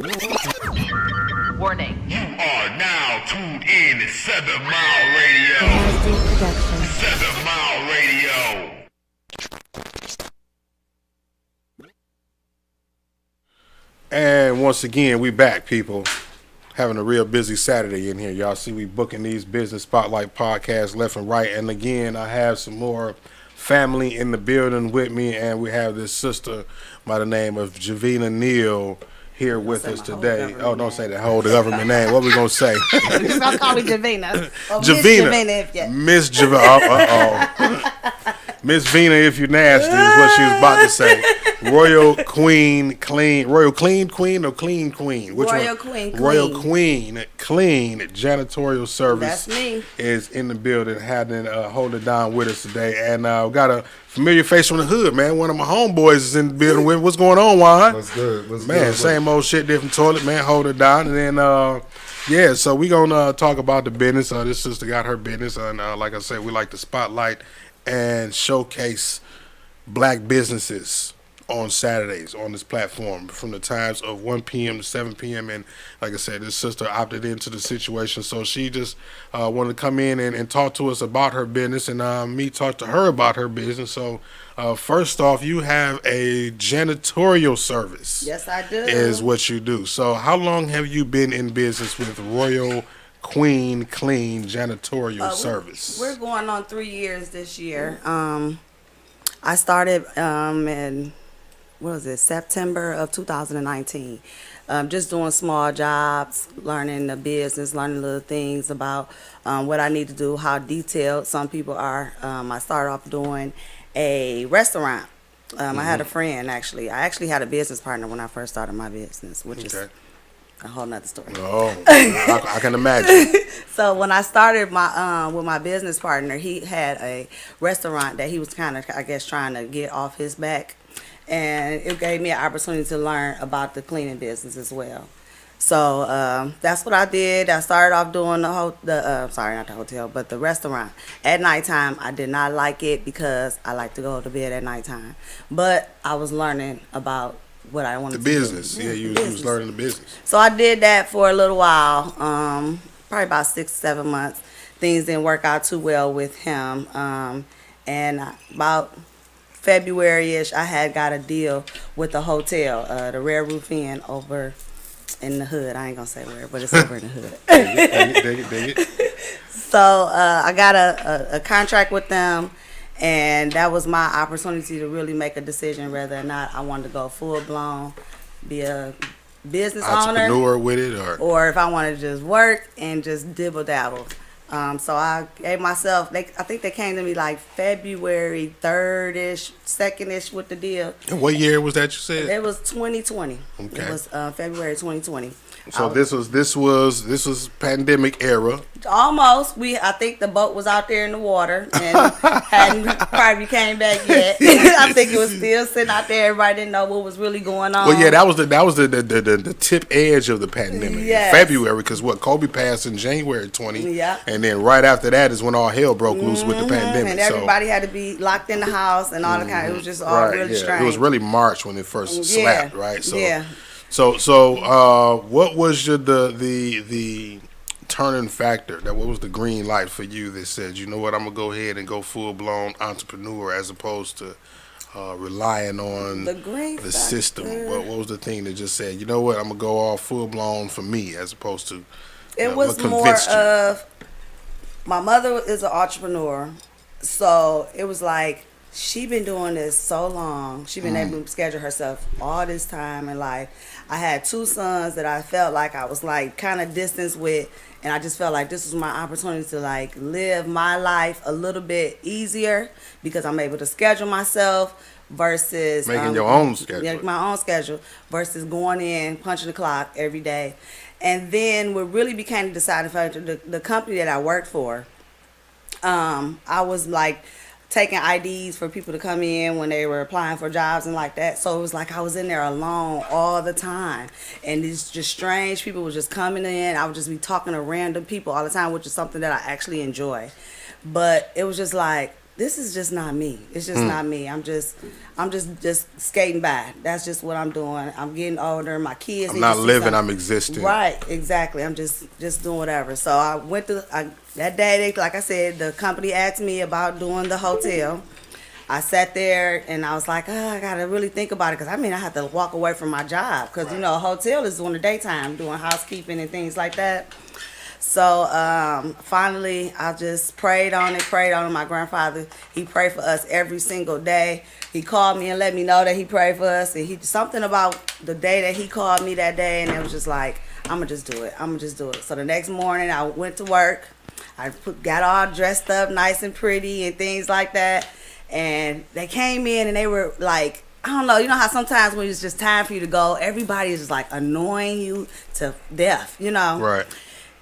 Warning. You are now tuned in to 7 Mile Radio. 7 Mile Radio. And once again, we back, people. Having a real busy Saturday in here. Y'all see we booking these business spotlight podcasts left and right. And again, I have some more family in the building with me, and we have this sister by the name of Javina Neal here with us today. Oh, don't say that whole government name. What we gonna say? You're just gonna call me Javina. Javina. Miss Javina. Miss Vina, if you're nasty, is what she was about to say. Royal Queen Clean. Royal Clean Queen or Clean Queen? Which Royal one? Queen Clean. Royal Queen Clean Janitorial Service. That's me. Is in the building, having hold it down with us today. And we got a familiar face from the hood, man. One of my homeboys is in the building with. What's going on, Juan? What's good? What's Man, good? same old shit, different toilet, man. Hold it down. And then, yeah, so we going to talk about the business. This sister got her business. And like I said, we like to spotlight and showcase black businesses on Saturdays on this platform from the times of 1 p.m. to 7 p.m. And like I said, this sister opted into the situation, so she just wanted to come in and talk to us about her business, and me talk to her about her business. So first off, you have a janitorial service. Yes, I do. Is what you do. So how long have you been in business with Royal Queen Clean Janitorial Service? We're going on 3 years this year. I started in September of 2019. Just doing small jobs, learning the business, learning little things about what I need to do, how detailed some people are. I started off doing a restaurant. I had a friend, actually. I actually had a business partner when I first started my business, which is a whole nother story. Oh, I can imagine. So when I started my with my business partner, he had a restaurant that he was kind of, I guess, trying to get off his back. And it gave me an opportunity to learn about the cleaning business as well. So that's what I did. I started off doing the restaurant. At nighttime, I did not like it because I like to go to bed at nighttime. But I was learning about what I wanted to do. The business. Yeah, you was learning the business. So I did that for a little while, probably about 6-7 months. Things didn't work out too well with him. And about February-ish, I had got a deal with the hotel, the Rare Roof Inn over in the hood. I ain't gonna say where, but it's over in the hood. Dig it. So I got a contract with them, and that was my opportunity to really make a decision whether or not I wanted to go full-blown, be a business entrepreneur owner, with it, or if I wanted to just work and just dibble-dabble. So I gave myself, I think they came to me like February 3rd-ish, 2nd-ish with the deal. And what year was that you said? It was 2020. Okay. It was February 2020. So this was pandemic era. Almost. I think the boat was out there in the water and hadn't probably came back yet. I think it was still sitting out there. Everybody didn't know what was really going on. Well, yeah, that was the tip edge of the pandemic. Yes. February, because Kobe passed in January 20. Yeah. And then right after that is when all hell broke loose with the pandemic. And everybody had to be locked in the house and all the kind. It was just all really strange. It was really March when it first slapped, right? So, yeah. So what was the turning factor? What was the green light for you that said, you know what, I'm gonna go ahead and go full blown entrepreneur as opposed to relying on the system? What was the thing that just said, you know what, I'm gonna go all full blown for me as opposed to? It was more of, my mother is an entrepreneur, so it was like, she been doing this so long. She been able to schedule herself all this time in life. I had 2 sons that I felt like I was like kind of distanced with, and I just felt like this was my opportunity to like live my life a little bit easier because I'm able to schedule myself versus making your own schedule. Yeah, my own schedule versus going in, punching the clock every day. And then what really became the deciding factor, the company that I worked for, I was like taking IDs for people to come in when they were applying for jobs and like that. So it was like I was in there alone all the time. And it's just strange. People were just coming in. I would just be talking to random people all the time, which is something that I actually enjoy. But it was just like, this is just not me. It's just not me. I'm just skating by. That's just what I'm doing. I'm getting older. My kids. I'm need not to see living, something. I'm existing. Right, exactly. I'm just doing whatever. So I went to that day. Like I said, the company asked me about doing the hotel. I sat there and I was like, I gotta really think about it, because I had to walk away from my job, because a hotel is during the daytime, doing housekeeping and things like that. So finally, I just prayed on it. My grandfather, he prayed for us every single day. He called me and let me know that he prayed for us. And something about the day that he called me that day, and it was just like, I'm going to just do it. So the next morning, I went to work. I got all dressed up nice and pretty and things like that. And they came in and they were like, I don't know, you know how sometimes when it's just time for you to go, everybody is just like annoying you to death, Right.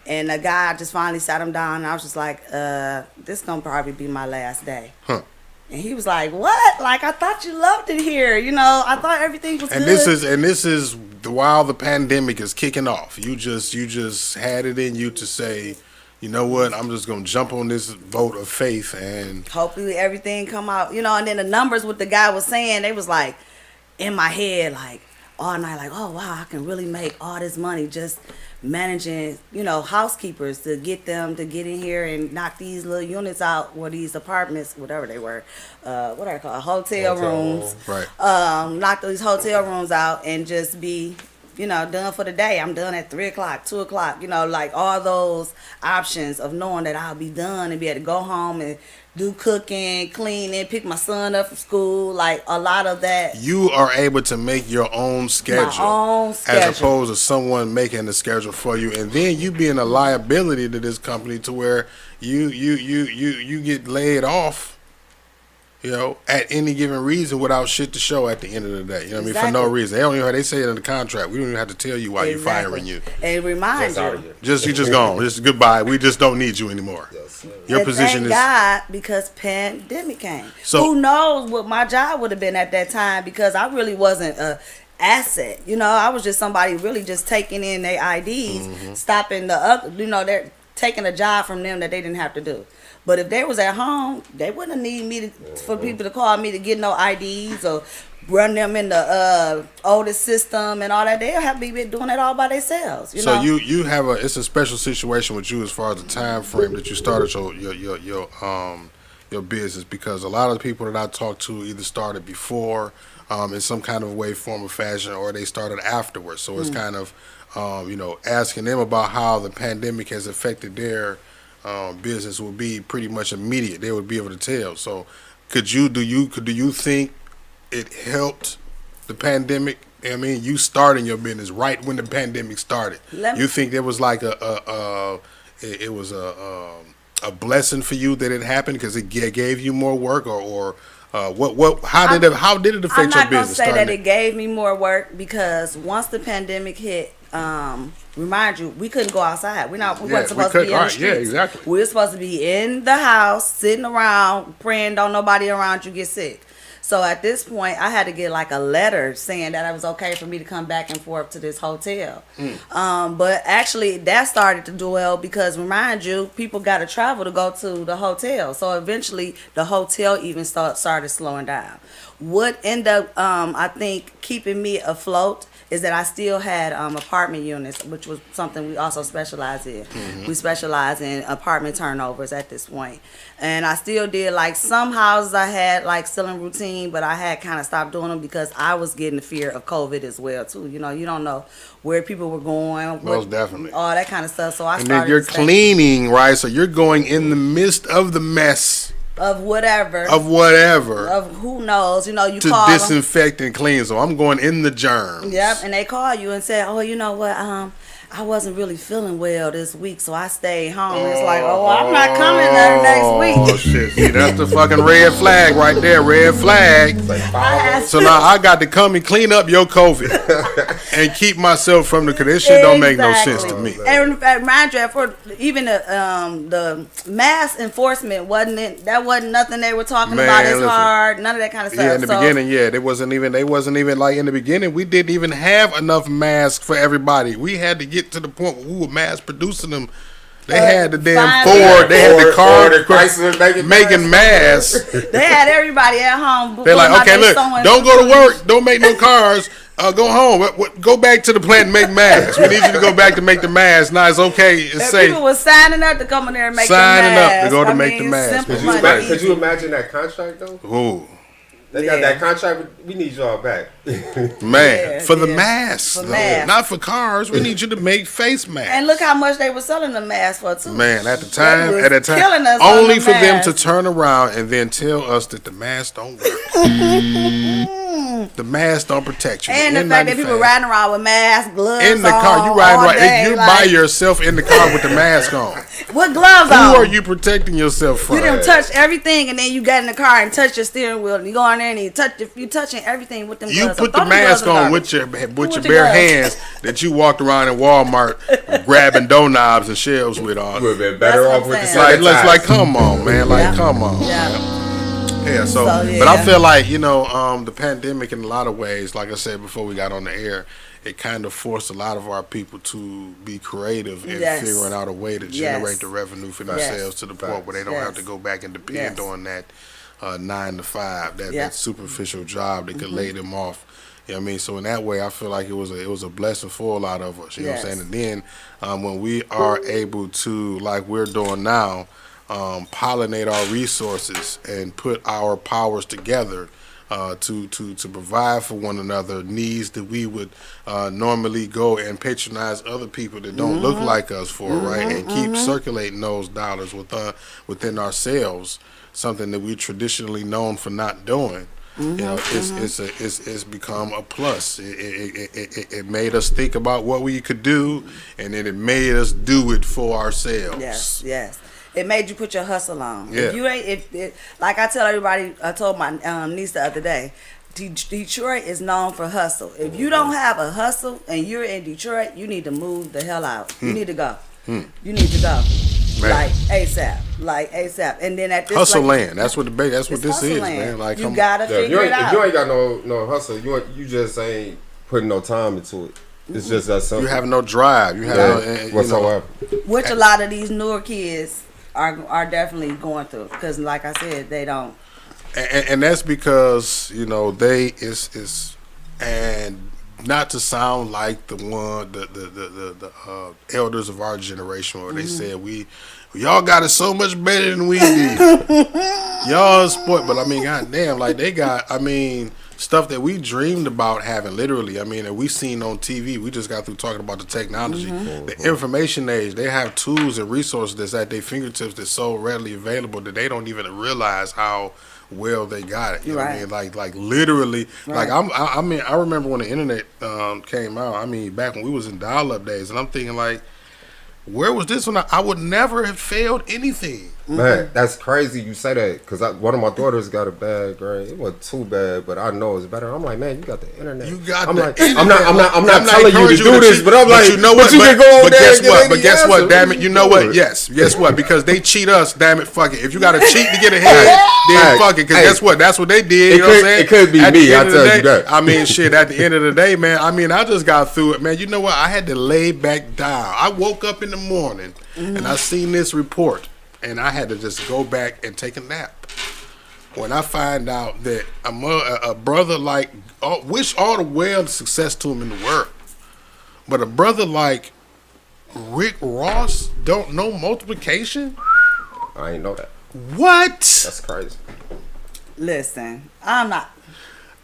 And the guy just finally sat him down, and I was just like, this gonna probably be my last day. Huh. And he was like, what? Like, I thought you loved it here. I thought everything was And good. this is while the pandemic is kicking off. You just had it in you to say, you know what, I'm just gonna jump on this boat of faith, and hopefully everything come out, and then the numbers what the guy was saying, they was like in my head, like all night, like, oh wow, I can really make all this money just managing, housekeepers to get them to get in here and knock these little units out, or these apartments, whatever they were, what are they called, hotel rooms, right. Knock these hotel rooms out and just be, done for the day. I'm done at 3 o'clock, 2 o'clock, like all those options of knowing that I'll be done and be able to go home and do cooking, cleaning, pick my son up from school, like a lot of that. You are able to make your own schedule, as opposed to someone making the schedule for you, and then you being a liability to this company to where you get laid off, at any given reason without shit to show at the end of the day. You know what I mean? For no reason. They don't even they say it in the contract. We don't even have to tell you why you're firing you. And remind you. You just gone. Just goodbye. We just don't need you anymore. Yes. Your position thank is God, because pandemic came. So who knows what my job would have been at that time, because I really wasn't a asset. I was just somebody really just taking in their IDs, stopping the other. They're taking a job from them that they didn't have to do. But if they was at home, they wouldn't need me for people to call me to get no IDs or run them in the older system and all that. They'll have to be doing that all by themselves. You so know? you have it's a special situation with you as far as the time frame that you started your business, because a lot of the people that I talk to either started before in some kind of way, form, or fashion, or they started afterwards. So it's kind of asking them about how the pandemic has affected their business will be pretty much immediate. They would be able to tell. So do you think it helped the pandemic? I mean, you starting your business right when the pandemic started. You think there was like a blessing for you that it happened because it gave you more work, or what? How did it affect your business? I'm not gonna say that it gave me more work, because once the pandemic hit, remind you, we couldn't go outside. We weren't supposed to be in the streets. Yeah, exactly. We were supposed to be in the house, sitting around, praying don't nobody around you get sick. So at this point, I had to get like a letter saying that it was okay for me to come back and forth to this hotel. But actually, that started to do well, because remind you, people got to travel to go to the hotel. So eventually, the hotel even started slowing down. What ended up, I think, keeping me afloat is that I still had apartment units, which was something we also specialize in. We specialize in apartment turnovers at this point. And I still did, like, some houses I had, like, still in routine, but I had kind of stopped doing them because I was getting the fear of COVID as well, too. You don't know where people were going. Most definitely. All that kind of stuff. So I started. And then you're cleaning, right? So you're going in the midst of the mess. Of whatever. Of whatever. Of who knows. You to call disinfect and clean. So I'm going in the germs. Yep. And they call you and say, oh, you know what? I wasn't really feeling well this week, so I stayed home. It's like, oh, I'm not coming there next week. Oh, shit. See, that's the fucking red flag right there. Red flag. So now I got to come and clean up your COVID and keep myself from because this shit don't make no sense to me. And in fact, mind you, for even the mass enforcement wasn't nothing they were talking about as hard. None of that kind of stuff. Yeah, in the beginning, they wasn't even like in the beginning. We didn't even have enough masks for everybody. We had to get to the point where we were mass producing them. They had the damn finally- Ford. They had the car Ford and Chrysler making masks. They had everybody at home. They're like, pulling out okay, their look, sewing don't go to machines. work. Don't make no cars. Go home. Go back to the plant and make masks. We need you to go back to make the masks. Now it's okay. It's And safe. people was signing up to come in there and make Signing the up mask. to go to I make mean, the mask. simple, Could Could but could easy. you imagine that contract though? Ooh, They got Yeah. that contract. We need y'all back. man, Yeah, for the yeah. masks, For though. masks. Not for cars. We need you to make face masks. And look how much they were selling the masks for too. Man, at the They time, was at that time, killing us on only the for them to masks. turn around and then tell us that the masks don't work. The masks don't protect you. And the fact that people N95 riding around with masks, gloves in the car, you on riding all right. day, You by like, yourself in the car with the mask on. with gloves Who on. are you protecting yourself from? You done touch everything, and then you get in the car and touch your steering wheel, and you go in there and you touching everything with them You gloves. put Throw the them mask gloves in on garbage. with your the bare gloves. hands that you walked around in Walmart grabbing doorknobs and shelves with on. Would have been better That's off what with I'm the saying. Like, sanitizer. come on, man. Like, Yeah. come on. Yeah. Yeah, so So, but I yeah. feel like, the pandemic in a lot of ways, like I said before we got on the air, it kind of forced a lot of our people to be creative in Yes. figuring out a way to generate the revenue for Yes. themselves to the point where they don't have to Yes. go back and depend Yes. on that 9 to 5, that Yeah. that superficial job that could lay them off. You know what I mean? So in that way, I feel like it was a blessing for a lot of us. You know what I'm Yes. saying? And then when we are able to, like we're doing now, pollinate our resources and put our powers together to provide for one another needs that we would normally go and patronize other people that don't look like us for, right? And keep circulating those dollars within ourselves, something that we traditionally known for not doing. It's become a plus. It made us think about what we could do, and then it made us do it for ourselves. Yes, yes. It made you put your hustle on. Yeah. If you ain't, like I tell everybody, I told my niece the other day, Detroit is known for hustle. If you don't have a hustle and you're in Detroit, you need to move the hell out. You need to go. You need to go. Man. Like ASAP. And then at this Hustle like, land. That's what it's this hustle is, land. man. Like, you come gotta Yeah, if figure it you out. ain't got no hustle, you just ain't putting no time into it. It's just that simple. you have no drive. You have no, whatsoever. Which a lot of these newer kids are definitely going through, because like I said, they don't. and that's because they is and not to sound like the elders of our generation where they said y'all got it so much better than we did. Y'all sport, but I mean, goddamn, like they got, stuff that we dreamed about having, literally. That we seen on TV. We just got through talking about the technology, the information age. They have tools and resources that's at their fingertips that's so readily available that they don't even realize how well they got it. You know what I mean? Like literally. Right. Like I remember when the internet came out. Back when we was in dial-up days, and I'm thinking like, where was this when I would never have failed anything. Man, that's crazy you say that, because one of my daughters got a bad grade. It wasn't too bad, but I know it's better. I'm like, man, you got the internet. You got I'm the like, internet. I'm not telling you to encouraging do this, cheat, but I'm like, you know what? you can go over there and get But any guess what? answer. Damn it! You know what? Yes. Guess what? Because they cheat us. Damn it! Fuck it. If you got to cheat to get ahead, then fuck it. Because guess what? That's what they did. You know what I'm saying? It could be At the me. end I of the tell day- you that. Shit. At the end of the day, man. I just got through it, man. You know what? I had to lay back down. I woke up in the morning and I seen this report, and I had to just go back and take a nap. When I find out that a brother like, wish all the well success to him in the world, but a brother like Rick Ross don't know multiplication? I ain't know that. What? That's crazy. Listen, I'm not.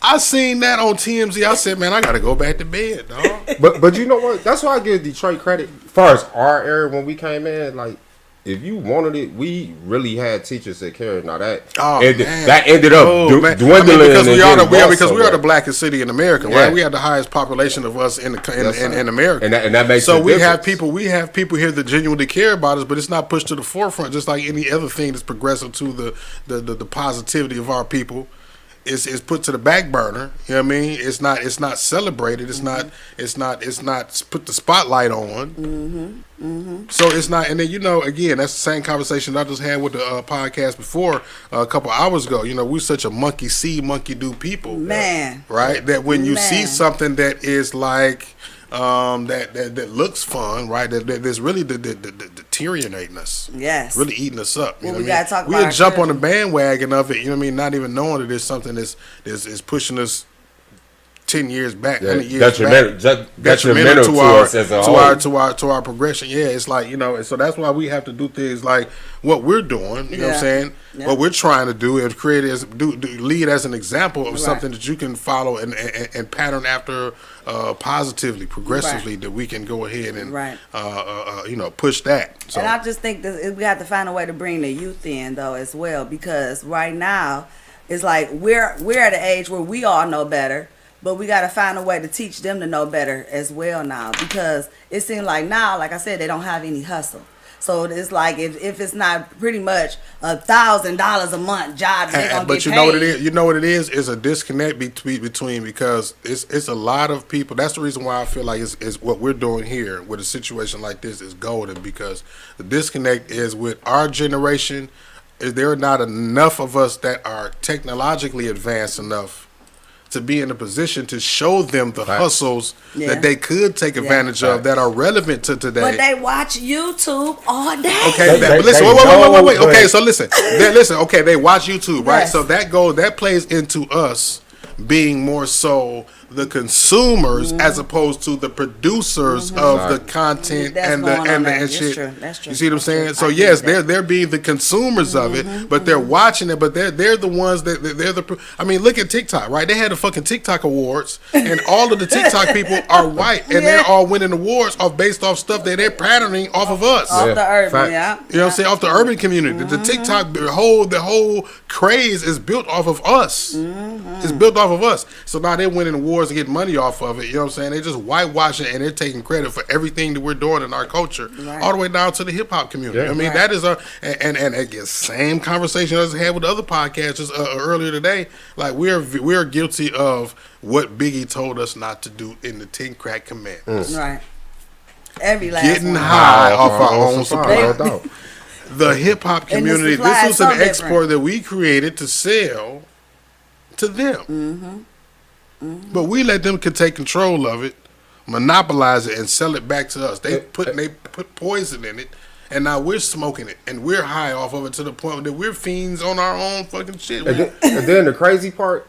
I seen that on TMZ. I said, man, I gotta go back to bed, dog. But you know what? That's why I give Detroit credit. As far as our area when we came in, like, if you wanted it, we really had teachers that cared. Now that Man. that ended up Man. dwindling because and we are getting the, lost because we are the somewhere. blackest city in America, Yeah. right? We have the highest population of us in Yes, sir. in America, and that makes so a we difference. have people here that genuinely care about us, but it's not pushed to the forefront, just like any other thing that's progressive to the positivity of our people. Is put to the back burner. You know what I mean? It's not celebrated. It's not put the spotlight on. So it's not. And then again, that's the same conversation I just had with the podcast before a couple hours ago. We're such a monkey see, monkey do people, Man. right? That when you see Man. something that is like that looks fun, right? That there's really the deteriorating us. Yes. Really eating us up. You Well, know we what I mean? gotta talk We about would jump our on the bandwagon of it, you know what I mean, not even knowing that it's something that's is pushing us 10 years back, 100 years back. Detrimental to us as a whole. To our progression. Yeah, it's like, you know, and so that's why we have to do things like what we're doing, you know what I'm saying? Yeah. What we're trying to do and create lead as an example of Right. something that you can follow and pattern after positively, progressively, Right. that we can go ahead and Right. you know, push that. So And I just think that we have to find a way to bring the youth in though as well, because right now it's like we're at an age where we all know better, but we got to find a way to teach them to know better as well now, because it seems like now, like I said, they don't have any hustle. So it's like if it's not pretty much $1,000 a month job, they're gonna but get you paid. know what it is. You know what it is a disconnect between because it's a lot of people. That's the reason why I feel like it's what we're doing here with a situation like this is golden, because the disconnect is with our generation. Is there are not enough of us that are technologically advanced enough to be in a position to show them the hustles Yeah. that they could take advantage of that are relevant to today. But they watch YouTube all day. Okay, They- but listen, they wait. know, Okay, but- so listen. Okay, they watch YouTube, right? Yes. So that plays into us being more so the consumers as opposed to the producers of the content That's and going on and there. That's shit. true. That's true. You see what I'm That's saying? true. So I yes, agree with they're being the consumers of it, but they're watching it. But they're the ones that they're the. I mean, look at TikTok, right? They had the fucking TikTok awards, and all of the TikTok people are white, and they're all winning awards based off stuff that they're patterning off of us. Off the urban, facts. yeah. You know what I'm saying? Off the urban community. The TikTok, the whole craze is built off of us. It's built off of us. So now they're winning awards and getting money off of it. You know what I'm saying? They're just whitewashing and they're taking credit for everything that we're doing in our culture, Right. all the way down to the hip hop community. Yeah. I mean, Right. that is and again, same conversation as I had with the other podcasts just earlier today. Like we're guilty of what Biggie told us not to do in the 10 Crack Commandments. Right. Every last Getting one. high off our own supply. No doubt. The hip hop And the community. supply This is was so an export different. that we created to sell to them. But we let them take control of it, monopolize it, and sell it back to us. They put poison in it, and now we're smoking it, and we're high off of it to the point that we're fiends on our own fucking shit. And then the crazy part,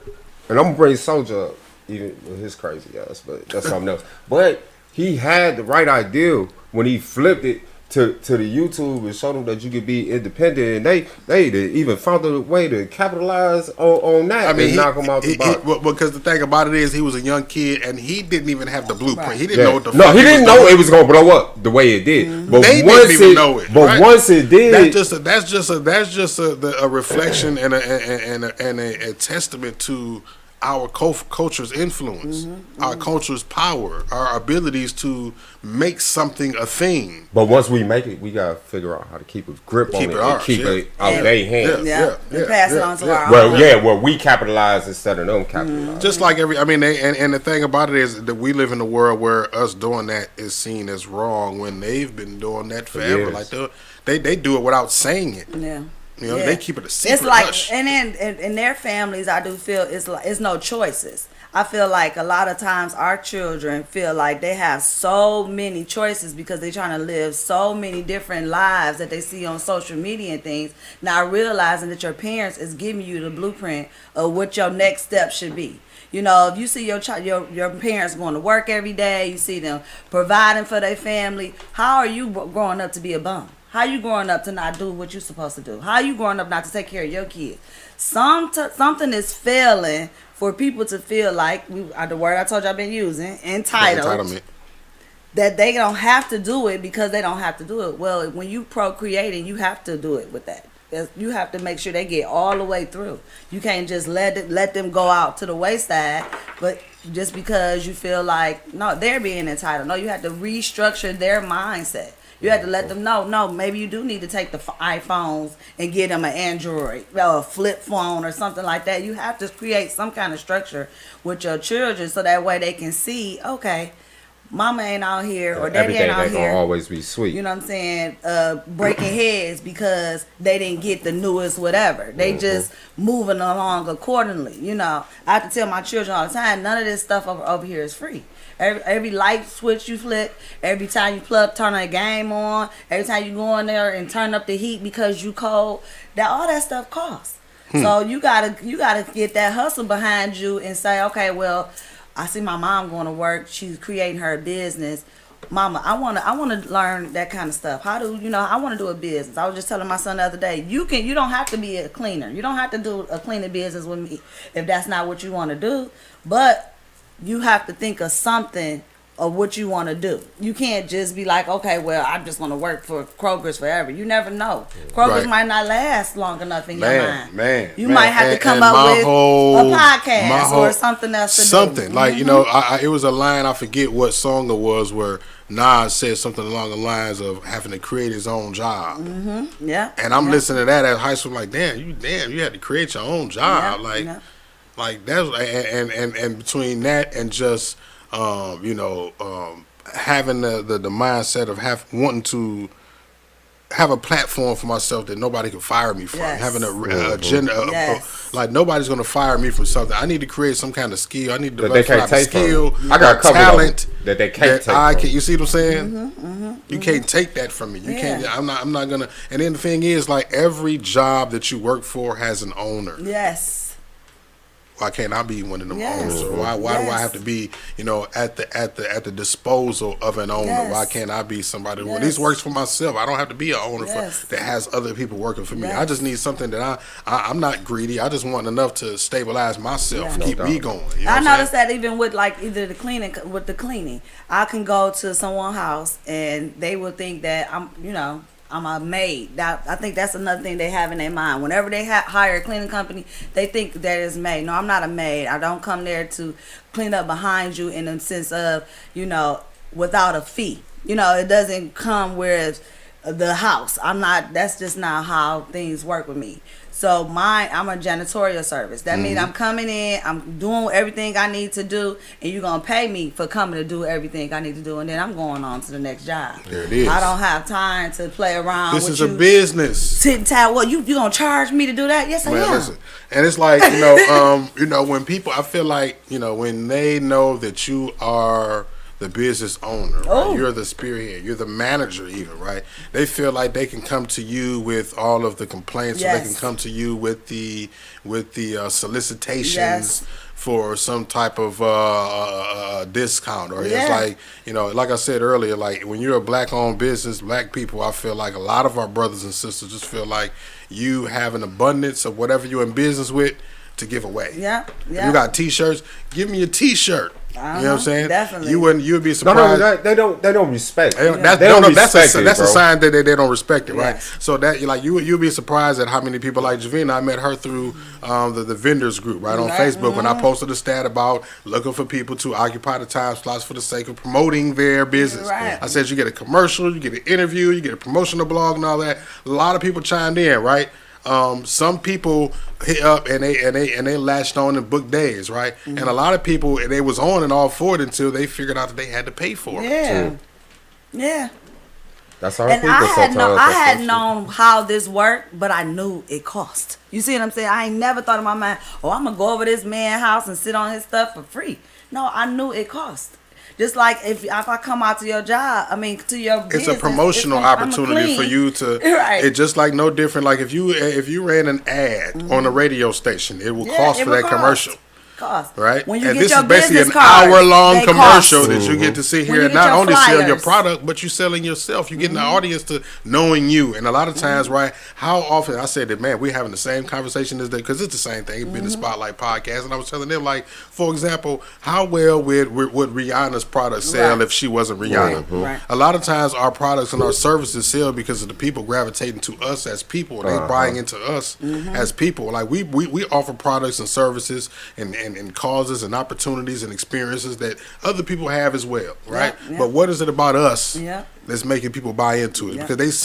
and I'm gonna bring Soldier up, even with his crazy ass, but that's something else. But he had the right idea when he flipped it to the YouTube and showed them that you could be independent, and they even found a way to capitalize on that. I mean, and knock him out the box. because the thing about it is, he was a young kid, and he didn't even have the blueprint. Right. He didn't know what the No, fuck he didn't know was it was gonna blow up the way it did. But They once didn't even know it. But right? once it did, that's just a reflection and a testament to our culture's influence, our culture's power, our abilities to make something a thing. But once we make it, we gotta figure out how to keep a grip on Keep it it and ours, keep yeah. it out Yeah. their hands. Yeah. And pass it on to our Well, own. yeah, well, we capitalize instead of them capitalize. Just like and the thing about it is that we live in a world where us doing that is seen as wrong when they've been doing that forever. Years. Like they do it without saying it. Yeah. You know, Yeah. they keep it a secret. It's like, hush. and then in their families, I do feel it's no choices. I feel like a lot of times our children feel like they have so many choices because they're trying to live so many different lives that they see on social media and things, not realizing that your parents is giving you the blueprint of what your next step should be. You know, if you see your parents going to work every day, you see them providing for their family, how are you growing up to be a bum? How you growing up to not do what you're supposed to do? How you growing up not to take care of your kids? Something is failing for people to feel like, the word I told you I've been using, entitled. Entitlement. That they don't have to do it because they don't have to do it. Well, when you procreating, you have to do it with that. You have to make sure they get all the way through. You can't just let them go out to the wayside, but just because you feel like, no, they're being entitled. No, you have to restructure their mindset. You have to let them know, no, maybe you do need to take the iPhones and get them an Android or a flip phone or something like that. You have to create some kind of structure with your children so that way they can see, okay, mama ain't out here or daddy Everything ain't out ain't gonna here. always be sweet. You know what I'm saying? Breaking heads because they didn't get the newest whatever. They just moving along accordingly. You know, I have to tell my children all the time, none of this stuff over here is free. Every light switch you flip, every time you turn a game on, every time you go in there and turn up the heat because you cold, all that stuff costs. So you gotta get that hustle behind you and say, okay, well, I see my mom going to work. She's creating her business. Mama, I wanna learn that kind of stuff. How do I want to do a business? I was just telling my son the other day, you don't have to be a cleaner. You don't have to do a cleaning business with me if that's not what you want to do. But you have to think of something of what you want to do. You can't just be like, okay, well, I'm just going to work for Kroger's forever. You never know. Kroger's might not last long enough in your mind. You might have to come up with a podcast or something else to do. Something. Like, it was a line, I forget what song it was, where Nas said something along the lines of having to create his own job. Yeah. And I'm listening to that at high school, like, damn, you had to create your own job. Like that's and between that and just having the mindset of wanting to have a platform for myself that nobody can fire me from. Having a agenda, like nobody's gonna fire me from something. I need to create some kind of skill. I need to develop a skill. I got a couple talent that they can't take. You see what I'm saying? You can't take that from me. You can't. I'm not gonna. And then the thing is, like, every job that you work for has an owner. Yes. Why can't I be one of them owners? Or why do I have to be, at the disposal of an owner? Why can't I be somebody who at least works for myself? I don't have to be an owner that has other people working for me. I just need something that I'm not greedy. I just want enough to stabilize myself, keep me going. I noticed that even with either the cleaning, I can go to someone's house and they will think that I'm a maid. I think that's another thing they have in their mind. Whenever they hire a cleaning company, they think that it's maid. No, I'm not a maid. I don't come there to clean up behind you in the sense of, without a fee. It doesn't come with the house. That's just not how things work with me. So I'm a janitorial service. That means I'm coming in, I'm doing everything I need to do, and you're going to pay me for coming to do everything I need to do, and then I'm going on to the next job. There it is. I don't have time to play around with you. This is a business. Sit and tell, you going to charge me to do that? Yes, I am. Listen. And it's like, when people, I feel like, when they know that you are the business owner, right? You're the spearhead, you're the manager even, right? They feel like they can come to you with all of the complaints, or they can come to you with the solicitations for some type of discount, or it's like, like I said earlier, like when you're a black-owned business, black people, I feel like a lot of our brothers and sisters just feel like you have an abundance of whatever you're in business with to give away. If you got T-shirts, give me a T-shirt. You know what I'm saying? Definitely. You'd be surprised. No, they don't respect. That's a sign that they don't respect it, right? So that you'd be surprised at how many people like Javina. I met her through the vendors group, right, on Facebook, when I posted a stat about looking for people to occupy the time slots for the sake of promoting their business. I said you get a commercial, you get an interview, you get a promotional blog, and all that. A lot of people chimed in, right? Some people hit up and they latched on and booked days, right? And a lot of people, they was on and all for it until they figured out that they had to pay for it. Yeah. That's how and people I had known how this worked, but I knew it cost. You see what I'm saying? I ain't never thought in my mind, I'm gonna go over this man's house and sit on his stuff for free. No, I knew it cost. Just like if I come out to your job, to your business, it's a promotional opportunity for you to. It's just like no different. Like if you ran an ad on a radio station, it will cost for that commercial. Right? When you and get this your is basically an cards, hour-long commercial that you get to sit here and not only flyers. sell your product, but you're selling yourself. You're getting the audience to knowing you. And a lot of times, right, how often, I said that, man, we're having the same conversation as that, because it's the same thing, been the Spotlight podcast, and I was telling them, like, for example, how well would Rihanna's product sell if she wasn't Rihanna? A lot of times, our products and our services sell because of the people gravitating to us as people. They buying into us as people. Like, we offer products and services and causes and opportunities and experiences that other people have as well, right? But what is it about us that's making people buy into it because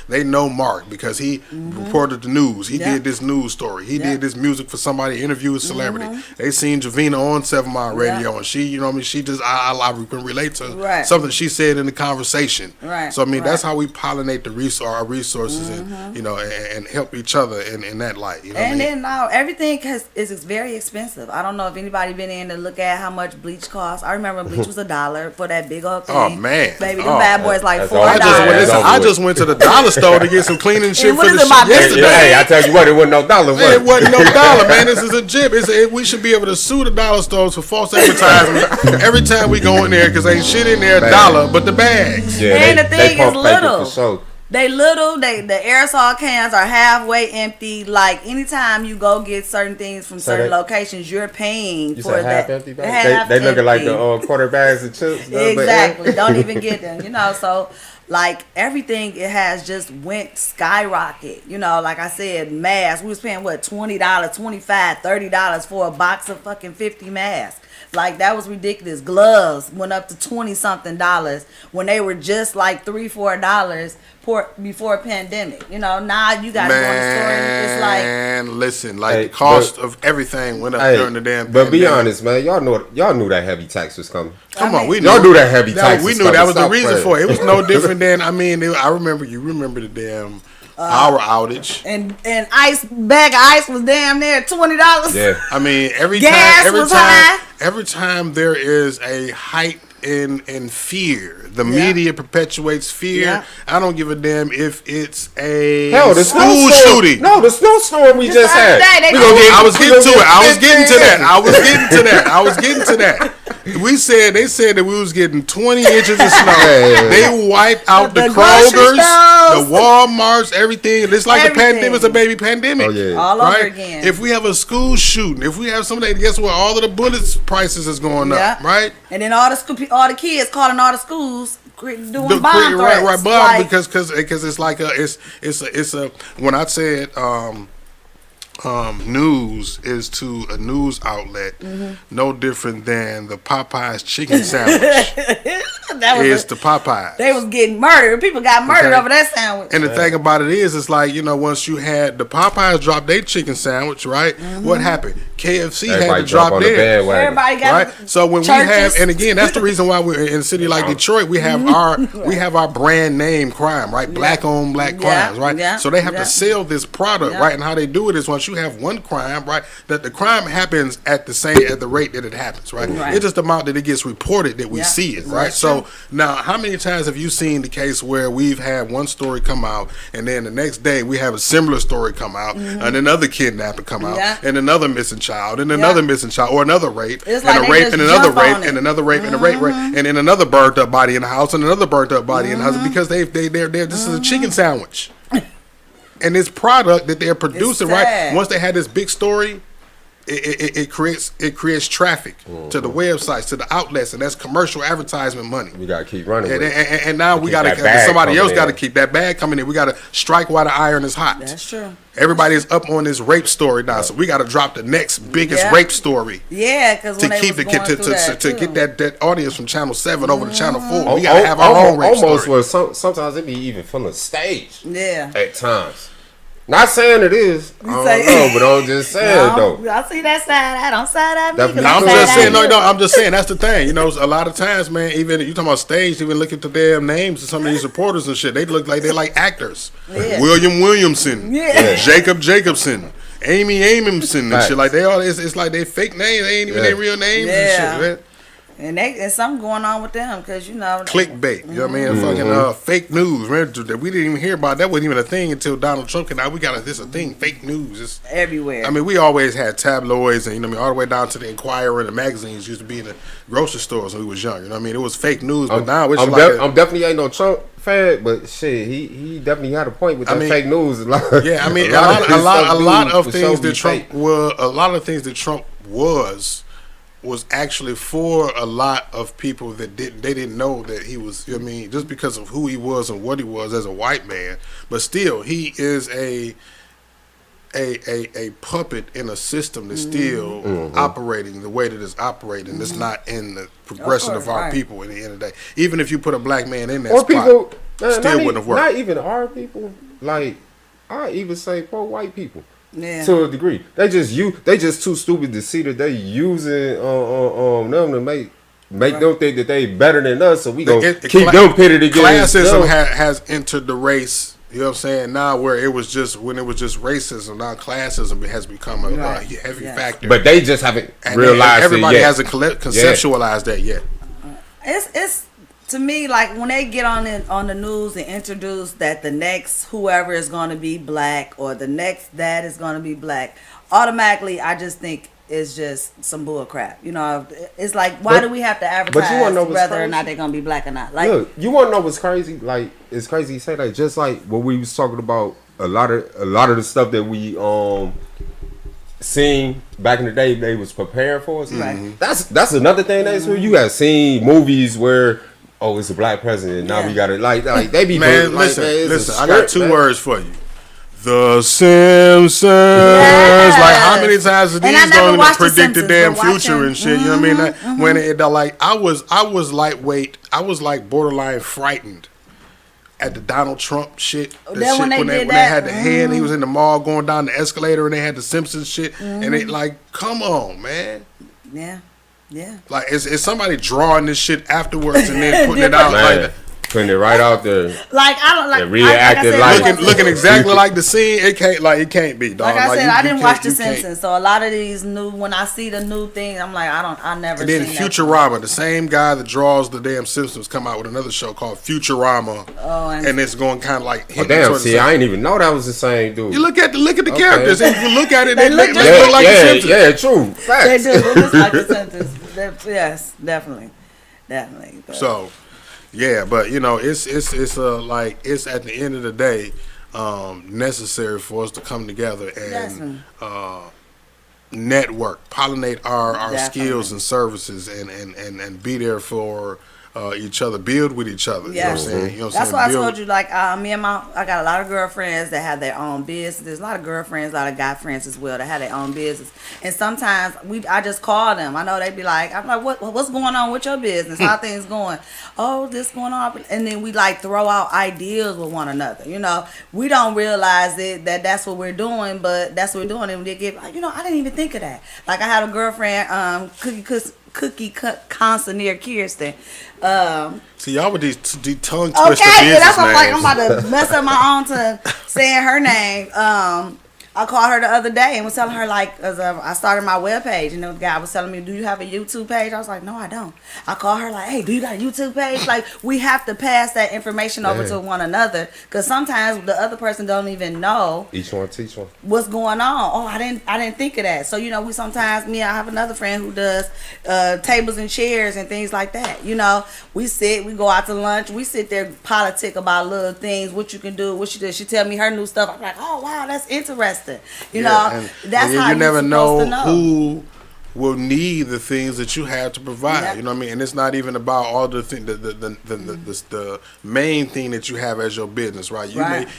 they know Mark because he reported the news. He did this news story. He did this music for somebody, interview a celebrity. They seen Javina on 7 Mile Radio, and she, you know what I mean, she just I can relate to something she said in the conversation. Right. So I mean, that's how we pollinate our resources and you know and help each other in that light. You know and what I mean? then now everything is very expensive. I don't know if anybody been in to look at how much bleach costs. I remember bleach was $1 for that big old thing. Oh man, baby, them bad boys like $4. I just went to the dollar store to get some cleaning shit for the shit yesterday. Hey, I tell you what, it wasn't no dollar. It wasn't no dollar, man. This is a jib. We should be able to sue the dollar stores for false advertisement every time we go in there because ain't shit in there $1 but the bags. Yeah, and the thing is little. Sure. They the aerosol cans are halfway empty. Like anytime you go get certain things from certain locations, you're paying you for that. Half empty bags? They looking like the quarter bags of chips. Exactly. Don't even get them. You know, so like everything it has just went skyrocket. You know, like I said, masks. We was paying what, $20, $25, $30 for a box of fucking 50 masks. Like that was ridiculous. Gloves went up to $20-something when they were just like $3-4 before pandemic. You know, now you got to go in the store and it's like. Man, listen, like the cost of everything went up during the damn pandemic. But be honest, man, y'all knew that heavy tax was coming. Come on, we y'all knew that heavy tax. We knew that was the reason for it. It was no different than I remember. You remember the damn. Power outage and bag of ice was damn near $20. Yeah, I mean every time there is a height in fear, the media perpetuates fear. Yeah. I don't give a damn if it's a school shooting. No, the snowstorm we just had. I was getting to that. They said that we was getting 20 inches of snow. They wiped out the Krogers, the Walmarts, everything. It's like the pandemic was a baby pandemic. Oh, yeah. All over again. If we have a school shooting, if we have somebody, guess what? All of the bullets prices is going up, right? And then all the kids calling all the schools doing bomb threats. Right, bomb because it's like it's a when I said news is to a news outlet no different than the Popeyes chicken sandwich is to Popeyes. They was getting murdered. People got murdered over that sandwich. And the thing about it is, it's like, you know, once you had the Popeyes drop their chicken sandwich, right? What happened? KFC had to drop theirs. Everybody got right. So when we have, and again, that's the reason why we're in a city like Detroit. We have our brand name crime, right? Black owned black crimes, right? Yeah. So they have to sell this product, right? And how they do it is once you have one crime, right, that the crime happens at the rate that it happens, right? It's just the amount that it gets reported that we see it, right? So now, how many times have you seen the case where we've had one story come out and then the next day we have a similar story come out and another kidnapping come out and another missing child and another missing child or another rape and a rape and another rape and another rape and a rape and then another burnt up body in the house and another burnt up body in the house because they're this is a chicken sandwich. And this product that they're producing, right? Once they had this big story, it creates traffic to the websites, to the outlets, and that's commercial advertisement money. We gotta keep running. And now we gotta somebody else got to keep that bag coming in. We gotta strike while the iron is hot. That's true. Everybody's up on this rape story now, so we got to drop the next biggest rape story. Yeah, because to keep to get that audience from Channel 7 over to Channel 4, we gotta have our own rape almost story. Where sometimes it be even feeling staged. Yeah, at times. Not saying it is. I don't know, but I'm just saying though. I see that side. I don't side at me. I'm just saying. No, I'm just saying. That's the thing. You know, a lot of times, man. Even you talking about stage. Even look at the damn names of some of these reporters and shit. They look like they're like actors. Yeah. William Williamson. Yeah. Jacob Jacobson. Amy Amimson and shit. Like they all. It's like they fake names. They ain't even their real names and shit, man. And something going on with them because, you know. Clickbait. You know what I mean? Fucking fake news, man. That we didn't even hear about. That wasn't even a thing until Donald Trump came out. We got this a thing. Fake news. It's everywhere. I mean, we always had tabloids and, you know what I mean, all the way down to the Inquirer and the magazines used to be in the grocery stores when we was young. You know what I mean? It was fake news, but now it's I'm definitely ain't no Trump fan, but shit, he definitely had a point with that fake news. Yeah, I mean, a lot of things that Trump was actually for a lot of people that didn't know that he was, you know what I mean, just because of who he was and what he was as a white man, but still he is a puppet in a system that's still operating the way that it's operating. It's not in the progression of our people. In the end of the day, even if you put a black man in that Or spot, people, man, still wouldn't have worked. Not even our people. Like I even say poor white people. Yeah. To a degree, they just too stupid to see that they using them to make them think that they better than us. So we gonna keep them pitted against classism. them. Has entered the race. You know what I'm saying? Now where it was just racism, now classism has become a heavy factor. But they just haven't realized everybody it yet. hasn't conceptualized that yet. It's to me like when they get on the news and introduce that the next whoever is going to be black or the next that is going to be black, automatically I just think it's just some bull crap. You know, it's like why do we have to advertise whether or not they're going to be black or not? Like, look, you want to know what's crazy? Like, it's crazy you say that. Just like when we was talking about a lot of the stuff that we seen back in the day, they was preparing for us. Right. That's another thing. That's where you have seen movies where it's a black president. Now we got it. Like they be man. like, Listen. I got two words for you. The Simpsons. Like how many times are these going to predict the damn future and shit? You know what I mean? When it like I was lightweight. I was like borderline frightened at the Donald Trump shit. When they had the hand, he was in the mall going down the escalator, and they had the Simpsons shit, and they like, come on, man. Yeah. Like is somebody drawing this shit afterwards and then putting it out like that? Putting it right out there. Like I don't like reacted looking exactly like the scene. It can't be, dog. Like I said, I didn't watch The Simpsons, so a lot of these when I see the new thing, I'm like, I never. And then Futurama, the same guy that draws the damn Simpsons, come out with another show called Futurama, and it's going kind of like. Damn! See, I didn't even know that was the same dude. You look at the characters, and you look at it, they look like the Simpsons. Yeah, true. Facts. They do. They look like the Simpsons. Yes, definitely. But. So. Yeah, but you know, it's like it's at the end of the day necessary for us to come together and network, pollinate our skills and services, and be there for each other, build with each other. Yes. You know what I'm saying? You know what That's I'm saying? why I told you, like, I got a lot of girlfriends that have their own business. There's a lot of girlfriends, a lot of guy friends as well that have their own business. And sometimes I just call them. I know they be like, I'm like, what's going on with your business? How things going? Oh, this going on. And then we like throw out ideas with one another. You know, we don't realize that's what we're doing, but that's what we're doing. And they get like, you know, I didn't even think of that. Like I had a girlfriend, cookie consigneur Kirsten. See, y'all with these tongue twister Okay, business that's what I'm like. I'm names. about to mess up my own tongue saying her name. I called her the other day and was telling her, like, I started my webpage, and the guy was telling me, do you have a YouTube page? I was like, no, I don't. I called her like, hey, do you got a YouTube page? Like, we have to pass that information over to one another, because sometimes the other person don't even know Each one teach one. what's going on. Oh, I didn't think of that. So, you know, I have another friend who does tables and chairs and things like that. You know, we go out to lunch, we sit there politic about little things, what you can do, what she does. She tell me her new stuff. I'm like, oh wow, that's interesting. You know, that's how you never know know who will need the things that you have to provide. Yeah. You know what I mean? And it's not even about all the thing, the main thing that you have as your business, right?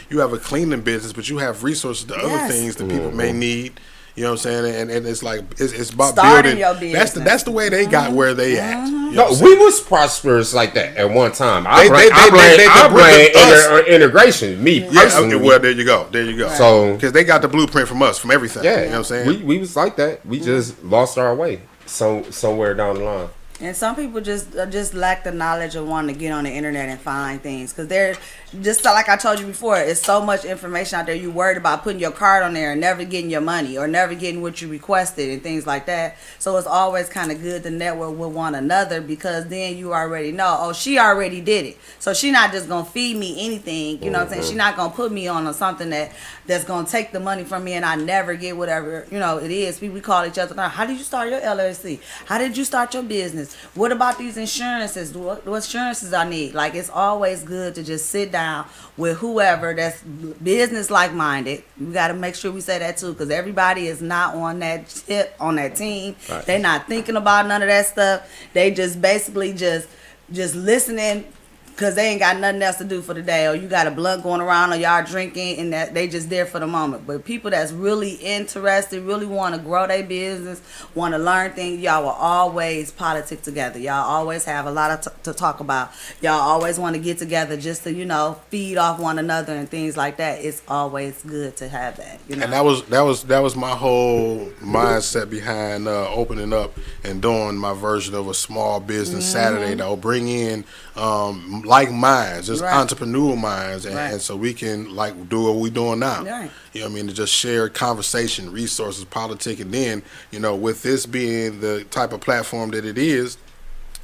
You have a cleaning business, but you have resources to other things that people may need. You know what I'm saying? And it's like it's about starting building. Your business. That's the way they got where they at. You know No, we was prosperous like that at one time. I blame integration. Me personally. Well, there you go. So because they got the blueprint from us, from everything. Yeah, you know what I'm saying? We was like that. We just lost our way somewhere down the line. And some people just lack the knowledge of wanting to get on the internet and find things, because they're just like I told you before. It's so much information out there. You worried about putting your card on there and never getting your money or never getting what you requested and things like that. So it's always kind of good to network with one another, because then you already know. Oh, she already did it, so she not just gonna feed me anything. You know what I'm saying? She not gonna put me on something that's gonna take the money from me and I never get whatever it is. We call each other. How did you start your LLC? How did you start your business? What about these insurances? What insurances I need? Like, it's always good to just sit down with whoever that's business like-minded. We got to make sure we say that too, because everybody is not on that tip, on that team. Right. They're not thinking about none of that stuff. They just basically just listening, because they ain't got nothing else to do for the day, or you got a blunt going around, or y'all drinking, and that they just there for the moment. But people that's really interested, really want to grow their business, want to learn things, y'all will always politic together. Y'all always have a lot of to talk about. Y'all always want to get together just to, feed off one another and things like that. It's always good to have that. And that was my whole mindset behind opening up and doing my version of a small business Saturday that will bring in like minds, just entrepreneurial minds, and so we can like do what we're doing now. Right. You know what I mean? To just share conversation, resources, politics, and then with this being the type of platform that it is.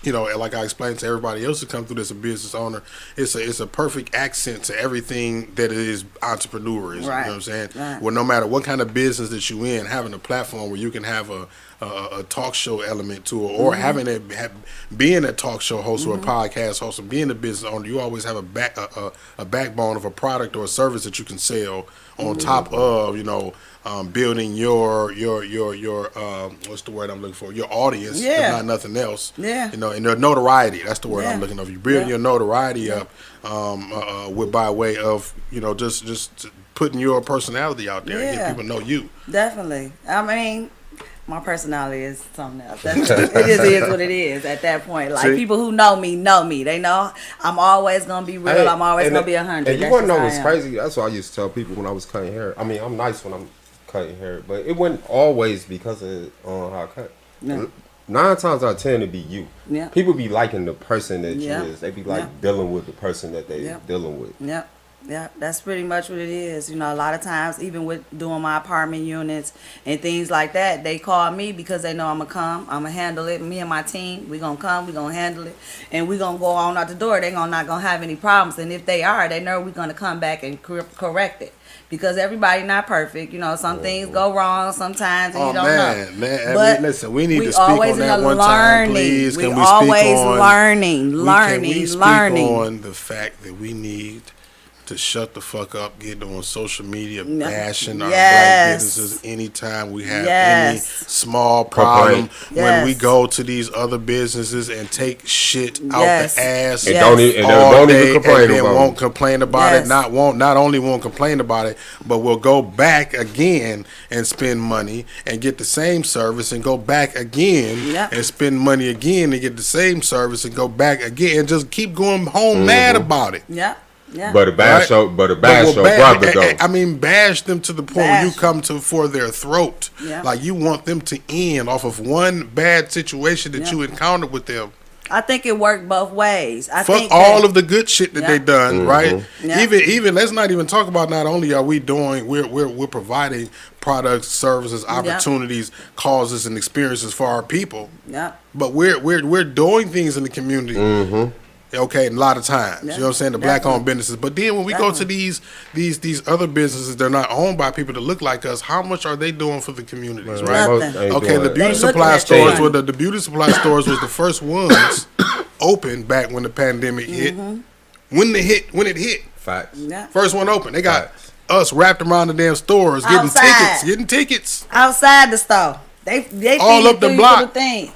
Like I explained to everybody else who come through as a business owner, it's a perfect accent to everything that is entrepreneurism. You know what I'm saying? Right. Well, no matter what kind of business that you in, having a platform where you can have a talk show element to it, or being a talk show host or a podcast host, or being a business owner, you always have a backbone of a product or a service that you can sell on top of building your what's the word I'm looking for? Your audience, if not nothing else. Yeah. And the notoriety. That's the word I'm looking for. You building your notoriety up by way of just putting your personality out there and get people to know you. Definitely. I mean, my personality is something else. It just is what it is at that point. Like, people who know me. They know I'm always going to be real. I'm always going to be 100. And you want to know what's crazy? That's what I used to tell people when I was cutting hair. I mean, I'm nice when I'm cutting hair, but it wasn't always because of how I cut. Yeah. 9 times out of 10, it be you. Yeah. People be liking the person that you Yeah. is. They be like Yeah. dealing with the person that they Yeah. dealing with. Yep. Yeah, that's pretty much what it is. A lot of times, even with doing my apartment units and things like that, they call me because they know I'm going to come. I'm going to handle it. Me and my team, we going to come. we going to handle it. And we going to go on out the door. They're not going to have any problems. And if they are, they know we're going to come back and correct it. Because everybody not perfect. Some things go wrong sometimes and you don't know. Man, But listen, we need we to speak always on in that a one time, learning. please. We Can we always speak on learning. Can we speak on the fact that we need to shut the fuck up, get on social media bashing our black businesses anytime we have any small problem when we go to these other businesses and take shit out the ass and don't even complain and then about won't complain about it. Not only won't complain about it, but will go back again and spend money and get the same service and go back again and spend money again and get the same service and go back again and just keep going home mad about it. Yeah. Yeah. But a bash your brother though. I mean, bash them to the point where you come for their throat. Yeah. Like you want them to end off of one bad situation that you encountered with them. I think it worked both ways. Fuck all of the good shit that they done, right? Yeah. Even let's not even talk about, not only are we doing, we're providing products, services, opportunities, causes, and experiences for our people. Yeah. But we're doing things in the community. Okay, a lot of times, you know what I'm saying, the black-owned businesses. But then when we go to these other businesses, they're not owned by people that look like us. How much are they doing for the communities, right? Okay, the beauty supply stores was the first ones open back when the pandemic hit. When it hit, facts. Yeah. First one open, they got us wrapped around the damn stores, getting tickets outside the store. They all up the block. The thing.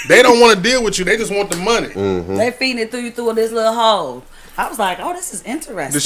They don't want to deal with you. They just want the money. They feeding it through you through this little hole. I was like, oh, this is interesting. The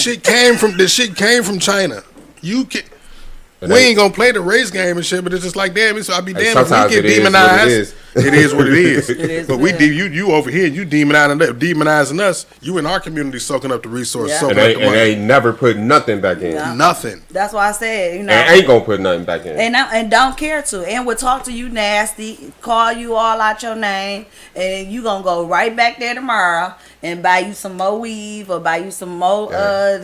shit came from China. We ain't gonna play the race game and shit, but it's just like, damn, I be damn if we get demonized. It is what it is. But you over here, you demonizing us. You in our community soaking up the resources. And they never put nothing back in. No. Nothing. That's why I said, and ain't gonna put nothing back in. And don't care to. And will talk to you nasty, call you all out your name, and you gonna go right back there tomorrow and buy you some more weave or buy you some more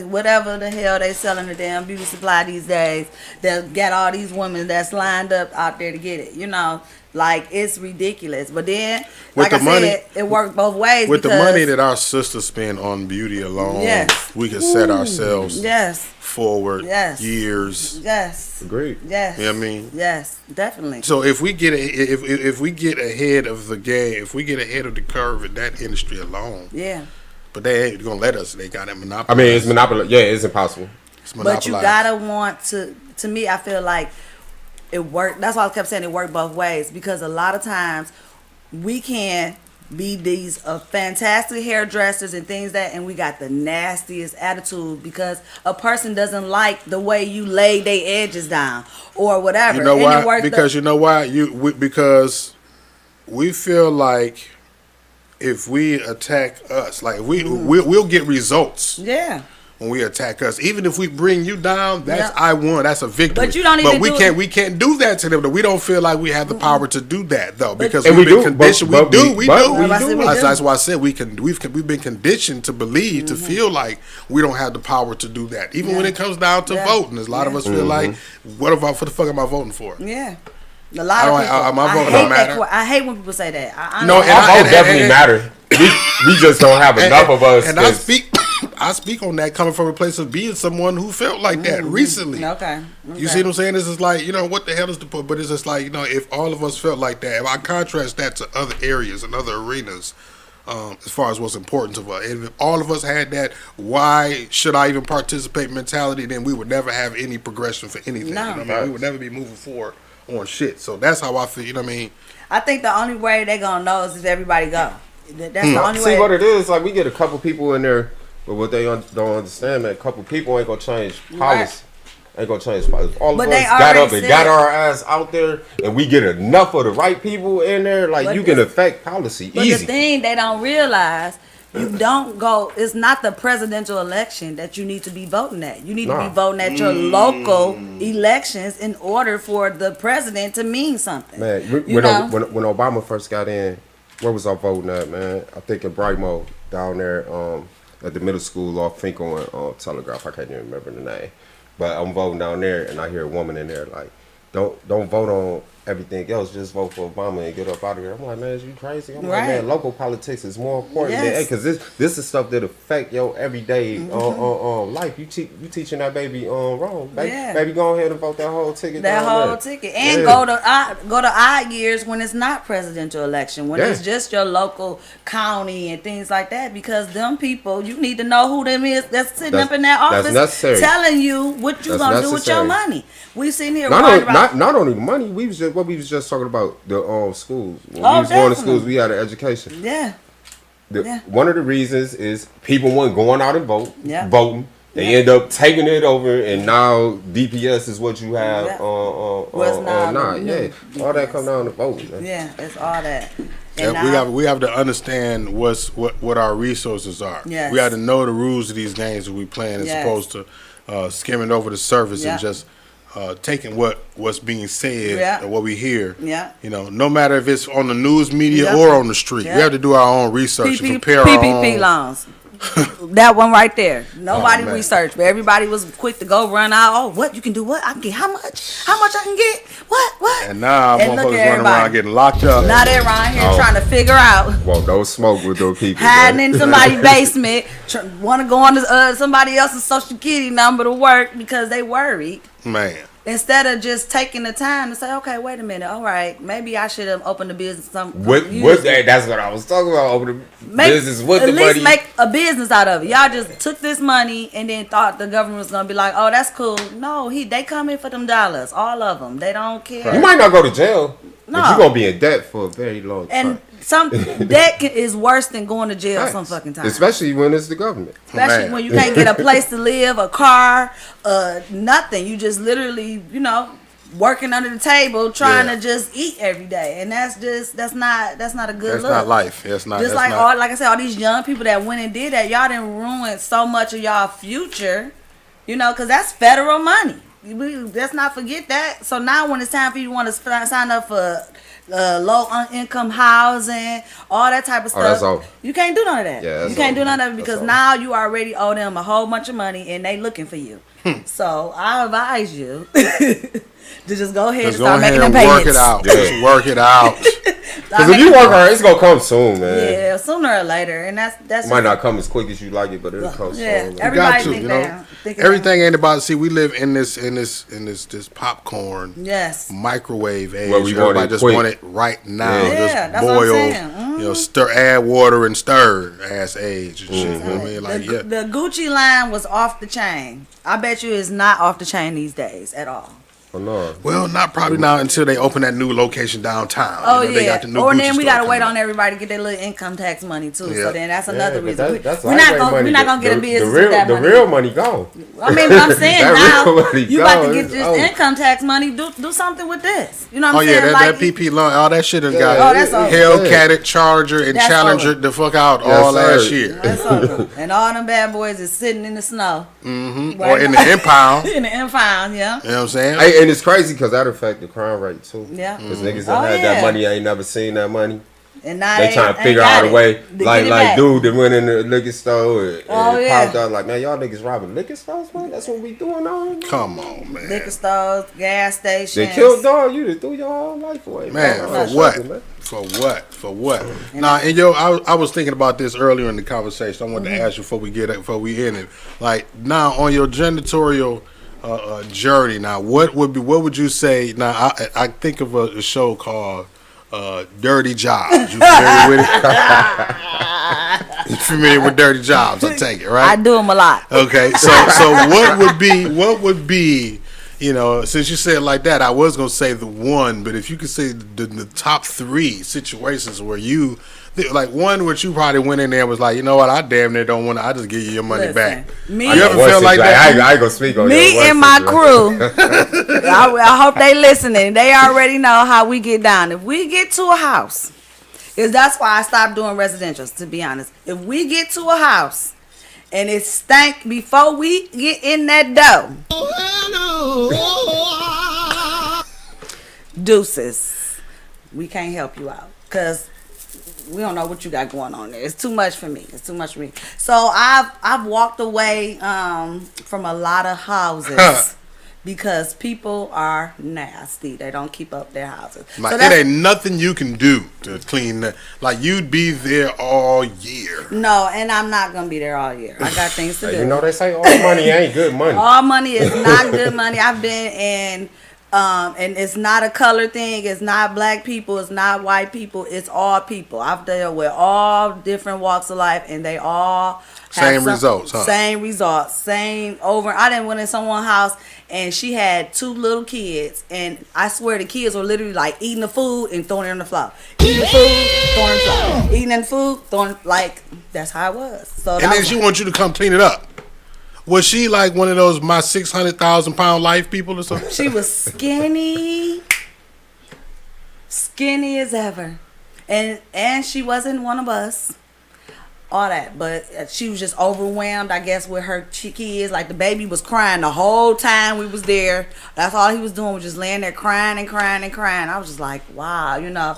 whatever the hell they selling the damn beauty supply these days. That got all these women that's lined up out there to get it. Like, it's ridiculous. But then, like I said, it worked both ways. With the money that our sisters spend on beauty alone, we can set ourselves forward years. Yes. Agreed. Yes. You know what I mean? Yes, definitely. So if we get ahead of the game, if we get ahead of the curve in that industry alone, but they ain't gonna let us. They got it monopolized. I mean, it's monopoly. Yeah, it's impossible. It's monopolized. But you gotta want to. To me, I feel like it worked. That's why I kept saying it worked both ways, because a lot of times we can be these fantastic hairdressers and things and we got the nastiest attitude because a person doesn't like the way you lay their edges down or whatever. You know and why? Because you know why? Because we feel like if we attack us, like we'll get results. Yeah. When we attack us, even if we bring you down, that's I won. That's a victory. But you don't even. But we can't do that to them. We don't feel like we have the power to do that though, because we've been conditioned. We do. That's why I said we've been conditioned to believe, to feel like we don't have the power to do that. Even when it comes down to voting, there's a lot of us feel like, what the fuck am I voting for? Yeah. A lot of people. My vote don't matter. I hate when people say that. Our vote definitely matter. We just don't have enough of us. And I speak on that coming from a place of being someone who felt like that recently. Okay. You see what I'm saying? This is like, what the hell is the point? But it's just like, if all of us felt like that, if I contrast that to other areas and other arenas, as far as what's important to us, and if all of us had that, why should I even participate mentality, then we would never have any progression for anything. No. You know what I mean? We would never be moving forward on shit. So that's how I feel, you know what I mean? I think the only way they're going to know is if everybody go. That's the only way. See what it is, like we get a couple people in there. But what they don't understand, man, a couple people ain't gonna change policy. Right. Ain't gonna change policy. All But of us got up and got our ass out there, and we get enough of the right people in there, like you can affect policy but easy. The thing they don't realize, you don't go. It's not the presidential election that you need to be voting at. You need to be voting at your local elections in order for the president to mean something. Man, when Obama first got in, where was I voting at, man? I think in Brightmo down there. At the middle school off Finkel and Telegraph. I can't even remember the name. But I'm voting down there and I hear a woman in there like, don't vote on everything else, just vote for Obama and get up out of here. I'm like, man, is you crazy? I'm like, man, local politics is more important than because this is stuff that affect your everyday life. You teaching that baby wrong. Baby, go ahead and vote that whole ticket. And go to odd years when it's not presidential election, when it's just your local county and things like that. Because them people, you need to know who them is that's sitting up in that office telling you what you gonna do with your money. We sitting here not only the money. We was just talking about the schools. When we was going to schools, we had an education. Yeah. One of the reasons is people weren't going out and voting. They end up taking it over, and now DPS is what you have all that come down to voting. Man. Yeah, it's all that. We have to understand what our resources are. Yes. We have to know the rules of these games that we playing as opposed to skimming over the surface and just taking what's being said or what we hear. Yeah. No matter if it's on the news media or on the street, we have to do our own research and prepare our own. PPP loans. That one right there. Nobody researched, but everybody was quick to go run out. Oh, what you can do? What I can get? How much? How much I can get? What? And now motherfuckers running around getting locked up. Now they're around here trying to figure out. Well, don't smoke with those people. Hiding in somebody's basement, want to go on to somebody else's social security number to work because they worried. Man. Instead of just taking the time to say, okay, wait a minute, all right, maybe I should have opened a business. That's what I was talking about. Open a business with the money. At least make a business out of it. Y'all just took this money and then thought the government was gonna be like, oh, that's cool. No, they come in for them dollars, all of them. They don't care. You might not go to jail, but you're gonna be in debt for a very long time. And debt is worse than going to jail some fucking time. Especially when it's the government. Especially when you can't get a place to live, a car, nothing. You just literally, working under the table trying to just eat every day, and that's not a good look. That's not life. That's not. Just like I said, all these young people that went and did that, y'all didn't ruin so much of y'all future, because that's federal money. Let's not forget that. So now when it's time for you to want to sign up for low income housing, all that type of stuff, you can't do none of that. You can't do none of it because now you already owe them a whole bunch of money and they looking for you. So I advise you to just go ahead and start making them payments. Work it out. Just work it out. Because if you work hard, it's gonna come soon, man. Yeah, sooner or later, and that's might not come as quick as you like it, but it'll come soon. Everybody think that. Everything ain't about. See, we live in this popcorn, microwave age. Where we everybody just want it right now. Just boil, stir, add water and stir ass age and shit. You know what I mean? The Gucci line was off the chain. I bet you it's not off the chain these days at all. Oh, no. Well, not probably not until they open that new location downtown. Oh, They yeah. got the new Or Gucci then we store got to wait coming on everybody to get their little income tax money, too. Yeah. So then that's another but reason. that's We're not lightweight money. going to get a business with that the money. real money gone. I mean, I'm saying That now, real money you about to gone. get It's this over. income tax money, do something with this. You know what Oh I'm yeah, saying? that PP loan, all that shit has Yeah, got that's over. Hellcat, Charger, and That's Challenger over. the fuck out Yes, all last sir. year. That's over. And all them bad boys is sitting in the snow. Or in the impound. In the impound, yeah. You know what I'm saying? Hey, and it's crazy because that affect the crime rate too. Yeah. Because niggas Oh, that had yeah. that money ain't never seen that money. And now They trying to ain't figure got out a it way, to get like it back. dude that went in the liquor store and Oh, yeah. popped out like, man, y'all niggas robbing liquor stores, man. That's what we doing on. Come on, man. Liquor stores, gas stations. They killed dog. You just threw your whole life away, Man, dog. for what? Something, man. For what? Nah, and yo, I was thinking about this earlier in the conversation. I wanted to ask you before we end it. Like now on your janitorial journey, now what would you say? Now I think of a show called Dirty Jobs. You familiar with it? You familiar with Dirty Jobs? I take it, right? I do them a lot. Okay, so what would be, you know, since you said it like that, I was gonna say the one, but if you could say the top 3 situations where you, like one which you probably went in there and was like, you know what, I damn near don't want to, I just give you your money Listen, back. me- You ever feel like that? I ain't gonna speak on Me your and my crew, I hope they listening. They already know how we get down. If we get to a house, is that's why I stopped doing residentials, to be honest. If we get to a house and it stank before we get in that door, deuces, we can't help you out because we don't know what you got going on there. It's too much for me. So I've walked away from a lot of houses because people are nasty. They don't keep up their houses. Like, So it that's- ain't nothing you can do to clean that. Like you'd be there all year. no, and I'm not gonna be there all year. I got things to do. You know they say all money ain't good money. All money is not good money. I've been in, and it's not a color thing. It's not black people. It's not white people. It's all people. I've dealt with all different walks of life, and they all have Same results, huh? Same results. Same over. I didn't went in someone's house, and she had 2 little kids, and I swear the kids were literally like eating the food and throwing it on the floor. Eating the food, throwing it on the floor. Eating the food, throwing like that's how it was. So And that then was- she wants you to come clean it up. Was she like one of those my 600,000 pound life people or something? She was skinny as ever, and she wasn't one of us. All that, but she was just overwhelmed, I guess, with her kids. Like the baby was crying the whole time we was there. That's all he was doing, was just laying there crying and crying and crying. I was just like, wow, you know.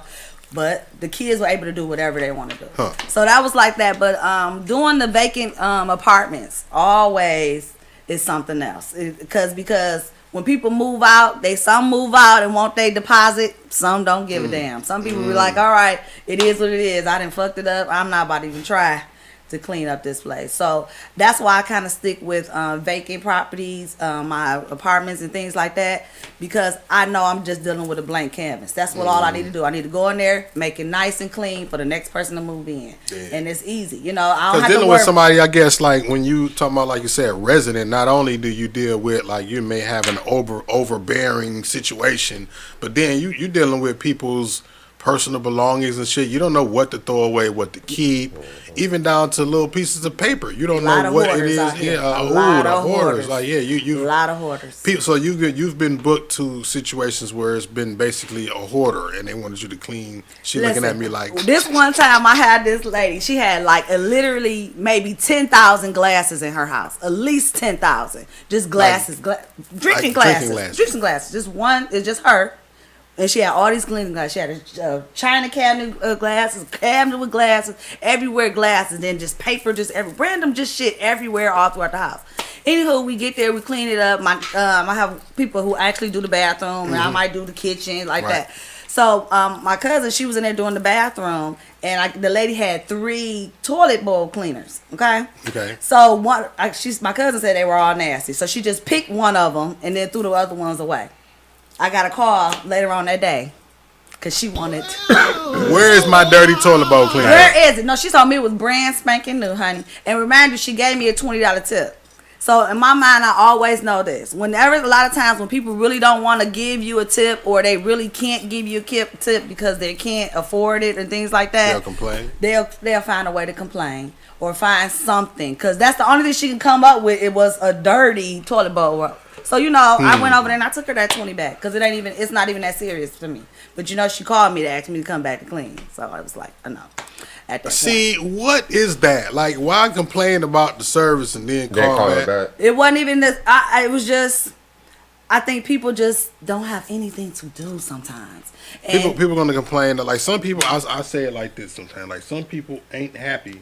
But the kids were able to do whatever they want to do. Huh. So that was like that. But doing the vacant apartments always is something else. Because when people move out, some move out and want their deposit. Some don't give a damn. Some people be like, all right, it is what it is. I done fucked it up. I'm not about to even try to clean up this place. So that's why I kind of stick with vacant properties, my apartments and things like that, because I know I'm just dealing with a blank canvas. That's what all I need to do. I need to go in there, make it nice and clean for the next person to move in. Yeah. And it's easy. You know, I don't Because have to dealing worry. with somebody, I guess, like when you talking about, like you said, resident, not only do you deal with, like, you may have an overbearing situation, but then you dealing with people's personal belongings and shit. You don't know what to throw away, what to keep, even down to little pieces of paper. You don't Lot know of what it hoarders is. out here. Yeah, A lot the of hoarders. Like, yeah, you A lot of hoarders. people. So you've been booked to situations where it's been basically a hoarder, and they wanted you to clean. She looking at me like this one time I had this lady. She had like literally maybe 10,000 glasses in her house. At least 10,000. Just glasses, drinking glasses. Drinking glasses. Just one. It's just her. And she had all these cleaning glasses. She had a china cabinet of glasses, cabinet with glasses, everywhere glasses, then just paper, just random just shit everywhere all throughout the house. Anywho, we get there, we clean it up. I have people who actually do the bathroom, and I might do the kitchen like that. So my cousin, she was in there doing the bathroom, and the lady had 3 toilet bowl cleaners. Okay. So my cousin said they were all nasty, so she just picked one of them and then threw the other ones away. I got a call later on that day because she wanted. Where is my dirty toilet bowl cleaner? Where is it? No, she told me it was brand spanking new, honey. And remind you, she gave me a $20 tip. So in my mind, I always know this. Whenever, a lot of times when people really don't want to give you a tip, or they really can't give you a tip because they can't afford it and things like that, They'll complain. They'll find a way to complain or find something, because that's the only thing she can come up with. It was a dirty toilet bowl. So I went over there and I took her that 20 back, because it's not even that serious to me. But she called me to ask me to come back to clean. So I was like, no. At that See, point. what is that? Like, why complain about the service and then call back? It wasn't even this. It was just, I think people just don't have anything to do sometimes. And People gonna complain that, like, some people, I say it like this sometimes, like, some people ain't happy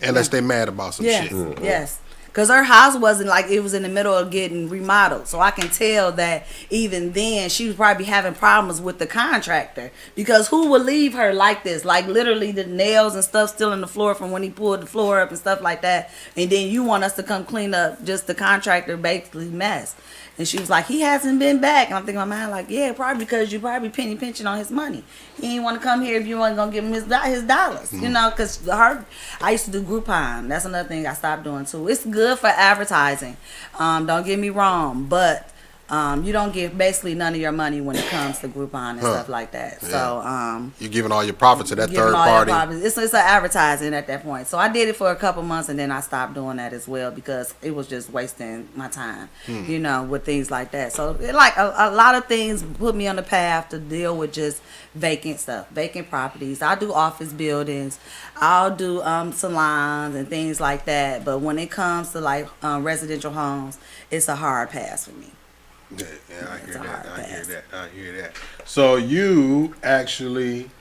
unless they mad about some shit. Yes. Because her house wasn't like, it was in the middle of getting remodeled. So I can tell that even then she was probably having problems with the contractor. Because who would leave her like this? Like literally the nails and stuff still in the floor from when he pulled the floor up and stuff like that. And then you want us to come clean up just the contractor basically mess. And she was like, he hasn't been back. And I'm thinking in my mind, like, yeah, probably because you probably penny pinching on his money. He didn't want to come here if you weren't going to give him his dollars. Because I used to do Groupon. That's another thing I stopped doing, too. It's good for advertising. Don't get me wrong. But you don't get basically none of your money when it comes to Groupon and stuff like that. Yeah. So you're giving all your profit to that third party. It's an advertising at that point. So I did it for a couple months, and then I stopped doing that as well, because it was just wasting my time, with things like that. So like a lot of things put me on the path to deal with just vacant stuff, vacant properties. I do office buildings, I'll do salons and things like that. But when it comes to like residential homes, it's a hard pass for me. Yeah, I hear that. So you actually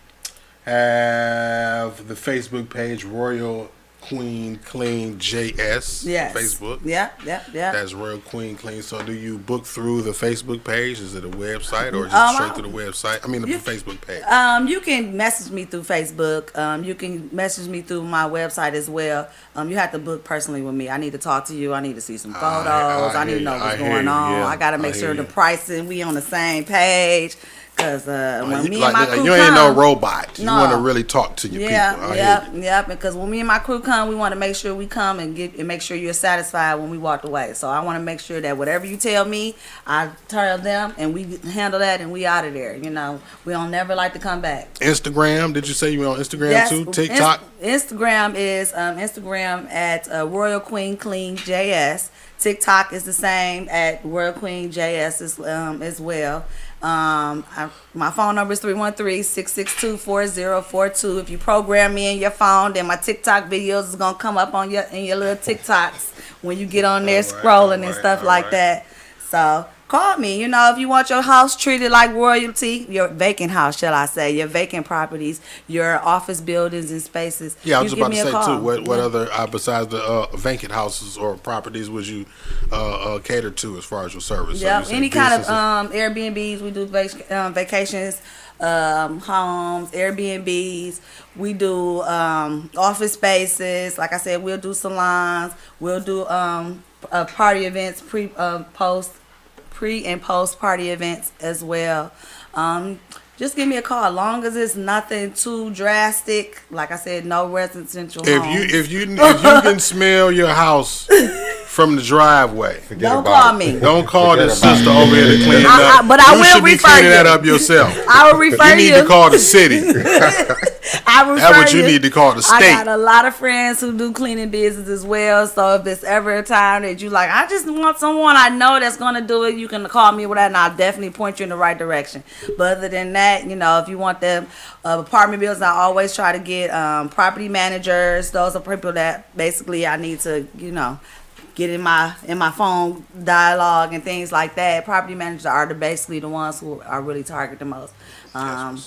have the Facebook page Royal Queen Clean JS. Yes. Facebook. Yeah. That's Royal Queen Clean. So do you book through the Facebook page? Is it a website or just straight to the website? I mean, the Facebook page. You can message me through Facebook. You can message me through my website as well. You have to book personally with me. I need to talk to you. I need to see some photos. I need to know what's going on. I got to make sure the pricing, we on the same page. Because when me and my crew you ain't no robot. You want to really talk to your people. Yeah. Because when me and my crew come, we want to make sure we come and make sure you're satisfied when we walk away. So I want to make sure that whatever you tell me, I tell them, and we handle that, and we out of there. We don't never like to come back. Instagram? Did you say you were on Instagram too? TikTok? Instagram is Instagram at Royal Queen Clean JS. TikTok is the same at Royal Queen JS as well. My phone number is 313-662-4042. If you program me in your phone, then my TikTok videos is gonna come up in your little TikToks when you get on there scrolling and stuff like that. So call me. If you want your house treated like royalty, your vacant house, shall I say, your vacant properties, your office buildings and spaces. Yeah, I was about to say too. What other besides the vacant houses or properties would you cater to as far as your service? Yeah, so any kind of Airbnbs. We do vacations, homes, Airbnbs. We do office spaces. Like I said, we'll do salons. We'll do party events, pre and post party events as well. Just give me a call, as long as it's nothing too drastic. Like I said, no residential homes. If you can smell your house from the driveway, don't call me. Don't call this sister over here to clean it up. But I will should be refer cleaning you. that up yourself. I will refer you. You need to call the city. That's what you need to call the state. I got a lot of friends who do cleaning business as well. So if there's ever a time that you like, I just want someone I know that's going to do it, you can call me with that, and I'll definitely point you in the right direction. But other than that, if you want them apartment buildings, I always try to get property managers. Those are people that basically I need to, get in my phone dialogue and things like that. Property managers are basically the ones who are really targeted the most. And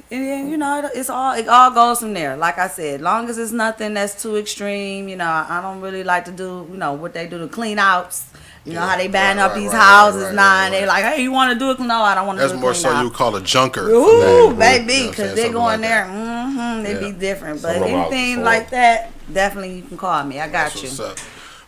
then, it all goes from there. Like I said, long as it's nothing that's too extreme, I don't really like to do, what they do to clean outs. How they buying up these houses and they like, hey, you want to do it? No, I don't want to do it. That's more so you call a junker. Ooh, baby, because they go in there, they be different. But anything like that, definitely you can call me. I got you.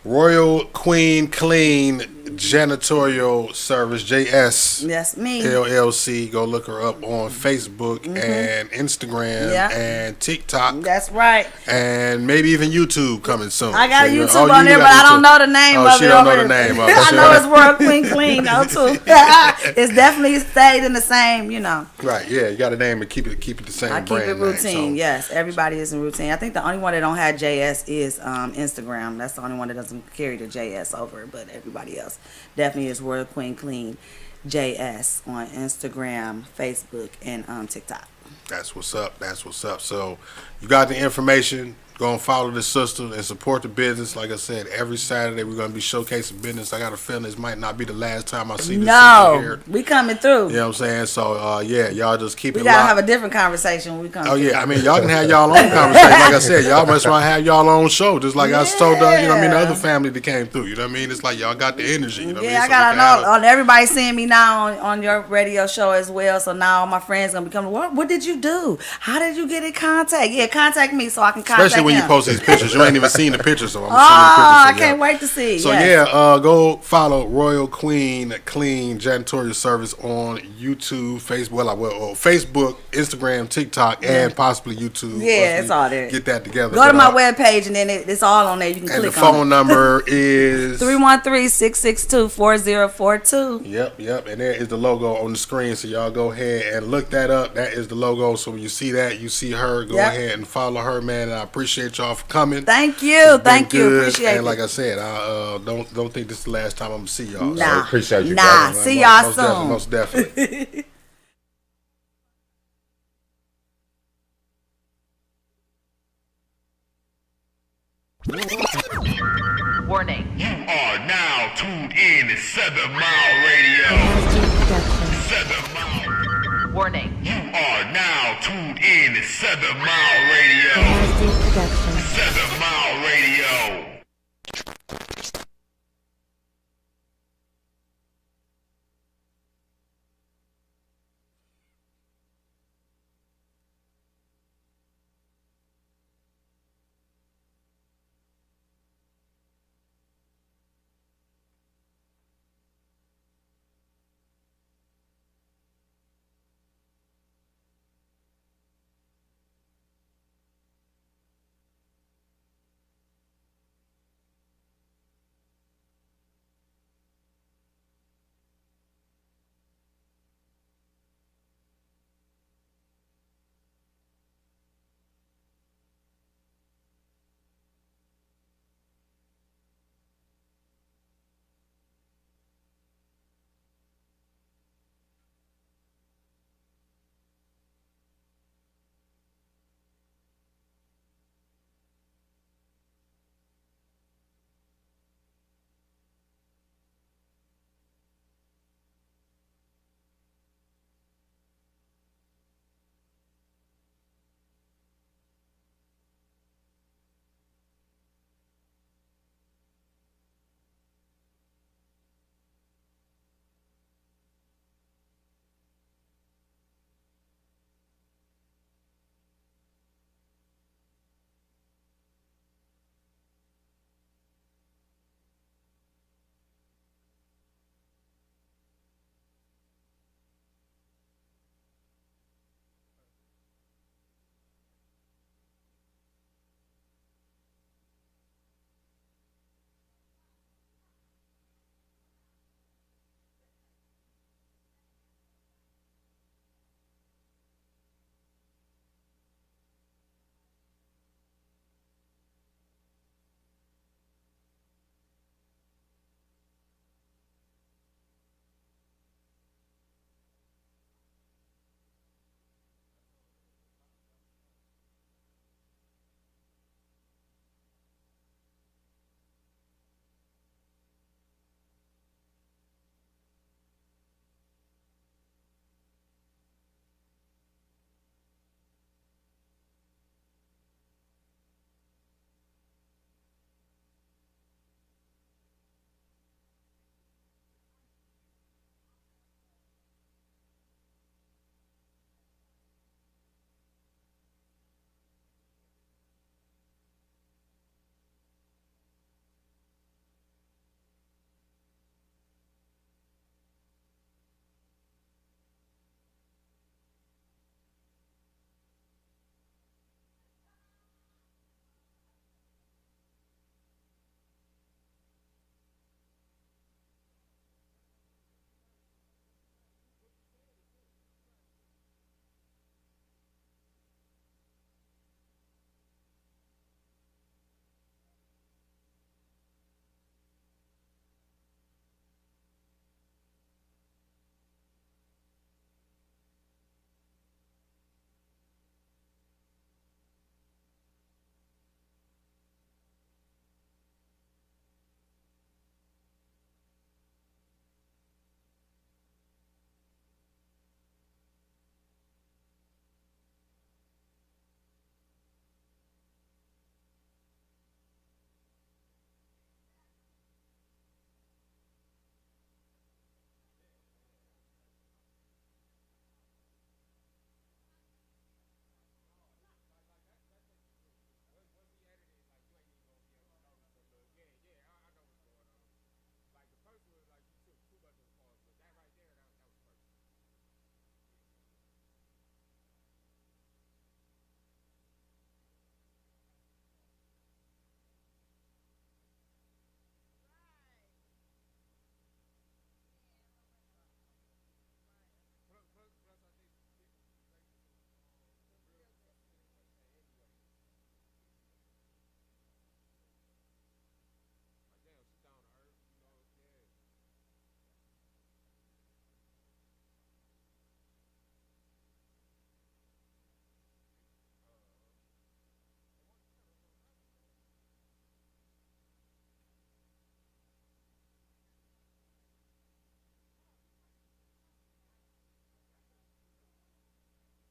Royal Queen Clean Janitorial Service, JS. That's me. LLC. Go look her up on Facebook and Instagram and TikTok. That's right. And maybe even YouTube coming soon. I got a So, YouTube on there, but I don't know the name of it. She don't know the name of it. I know it's World Queen Clean though too. It's definitely stayed in the same, Right, yeah, you got a name and keep it the same I brand keep it routine. name, so. Yes, everybody is in routine. I think the only one that don't have JS is Instagram. That's the only one that doesn't carry the JS over, but everybody else definitely is World Queen Clean JS on Instagram, Facebook, and TikTok. That's what's up. That's what's up. So you got the information. Go and follow the sister and support the business. Like I said, every Saturday we're going to be showcasing business. I got a feeling this might not be the last time I see this sister here. We coming through. You know what I'm saying? So, yeah, y'all just keep it We got to locked. have a different conversation when we come Oh, through. yeah. I mean, y'all can have y'all own conversation. Like I said, y'all must want to have y'all own show. Just like I told the other family that came through. You know what I mean? It's like y'all got the energy. You know what I mean? I got to know. Everybody seeing me now on your radio show as well. So now all my friends going to be coming, what did you do? How did you get in contact? Yeah, contact me so I can contact Especially when him. you post these pictures. You ain't even seen the pictures, so I'm seeing the I pictures. So, can't wait to see. So yes. go follow Royal Queen Clean Janitorial Service on YouTube, Facebook, Instagram, TikTok, and possibly YouTube. Yeah, it's all there. Get that together. Go to my webpage and then it's all on there. You can and click the on phone it. number is 313-662-4042. Yep, and there is the logo on the screen. So y'all go ahead and look that up. That is the logo. So when you see that, you see her. Go ahead and follow her, man. And I appreciate y'all for coming. Thank you. Thank you. Good. Appreciate it. And like I said, I don't think this is the last time I'm gonna see y'all. Nah. I appreciate you, Nah. brother. See y'all soon. Most definitely. Warning. You are now tuned in to 7 Mile Radio. 7 Mile. Warning. You are now tuned in to 7 Mile Radio. 7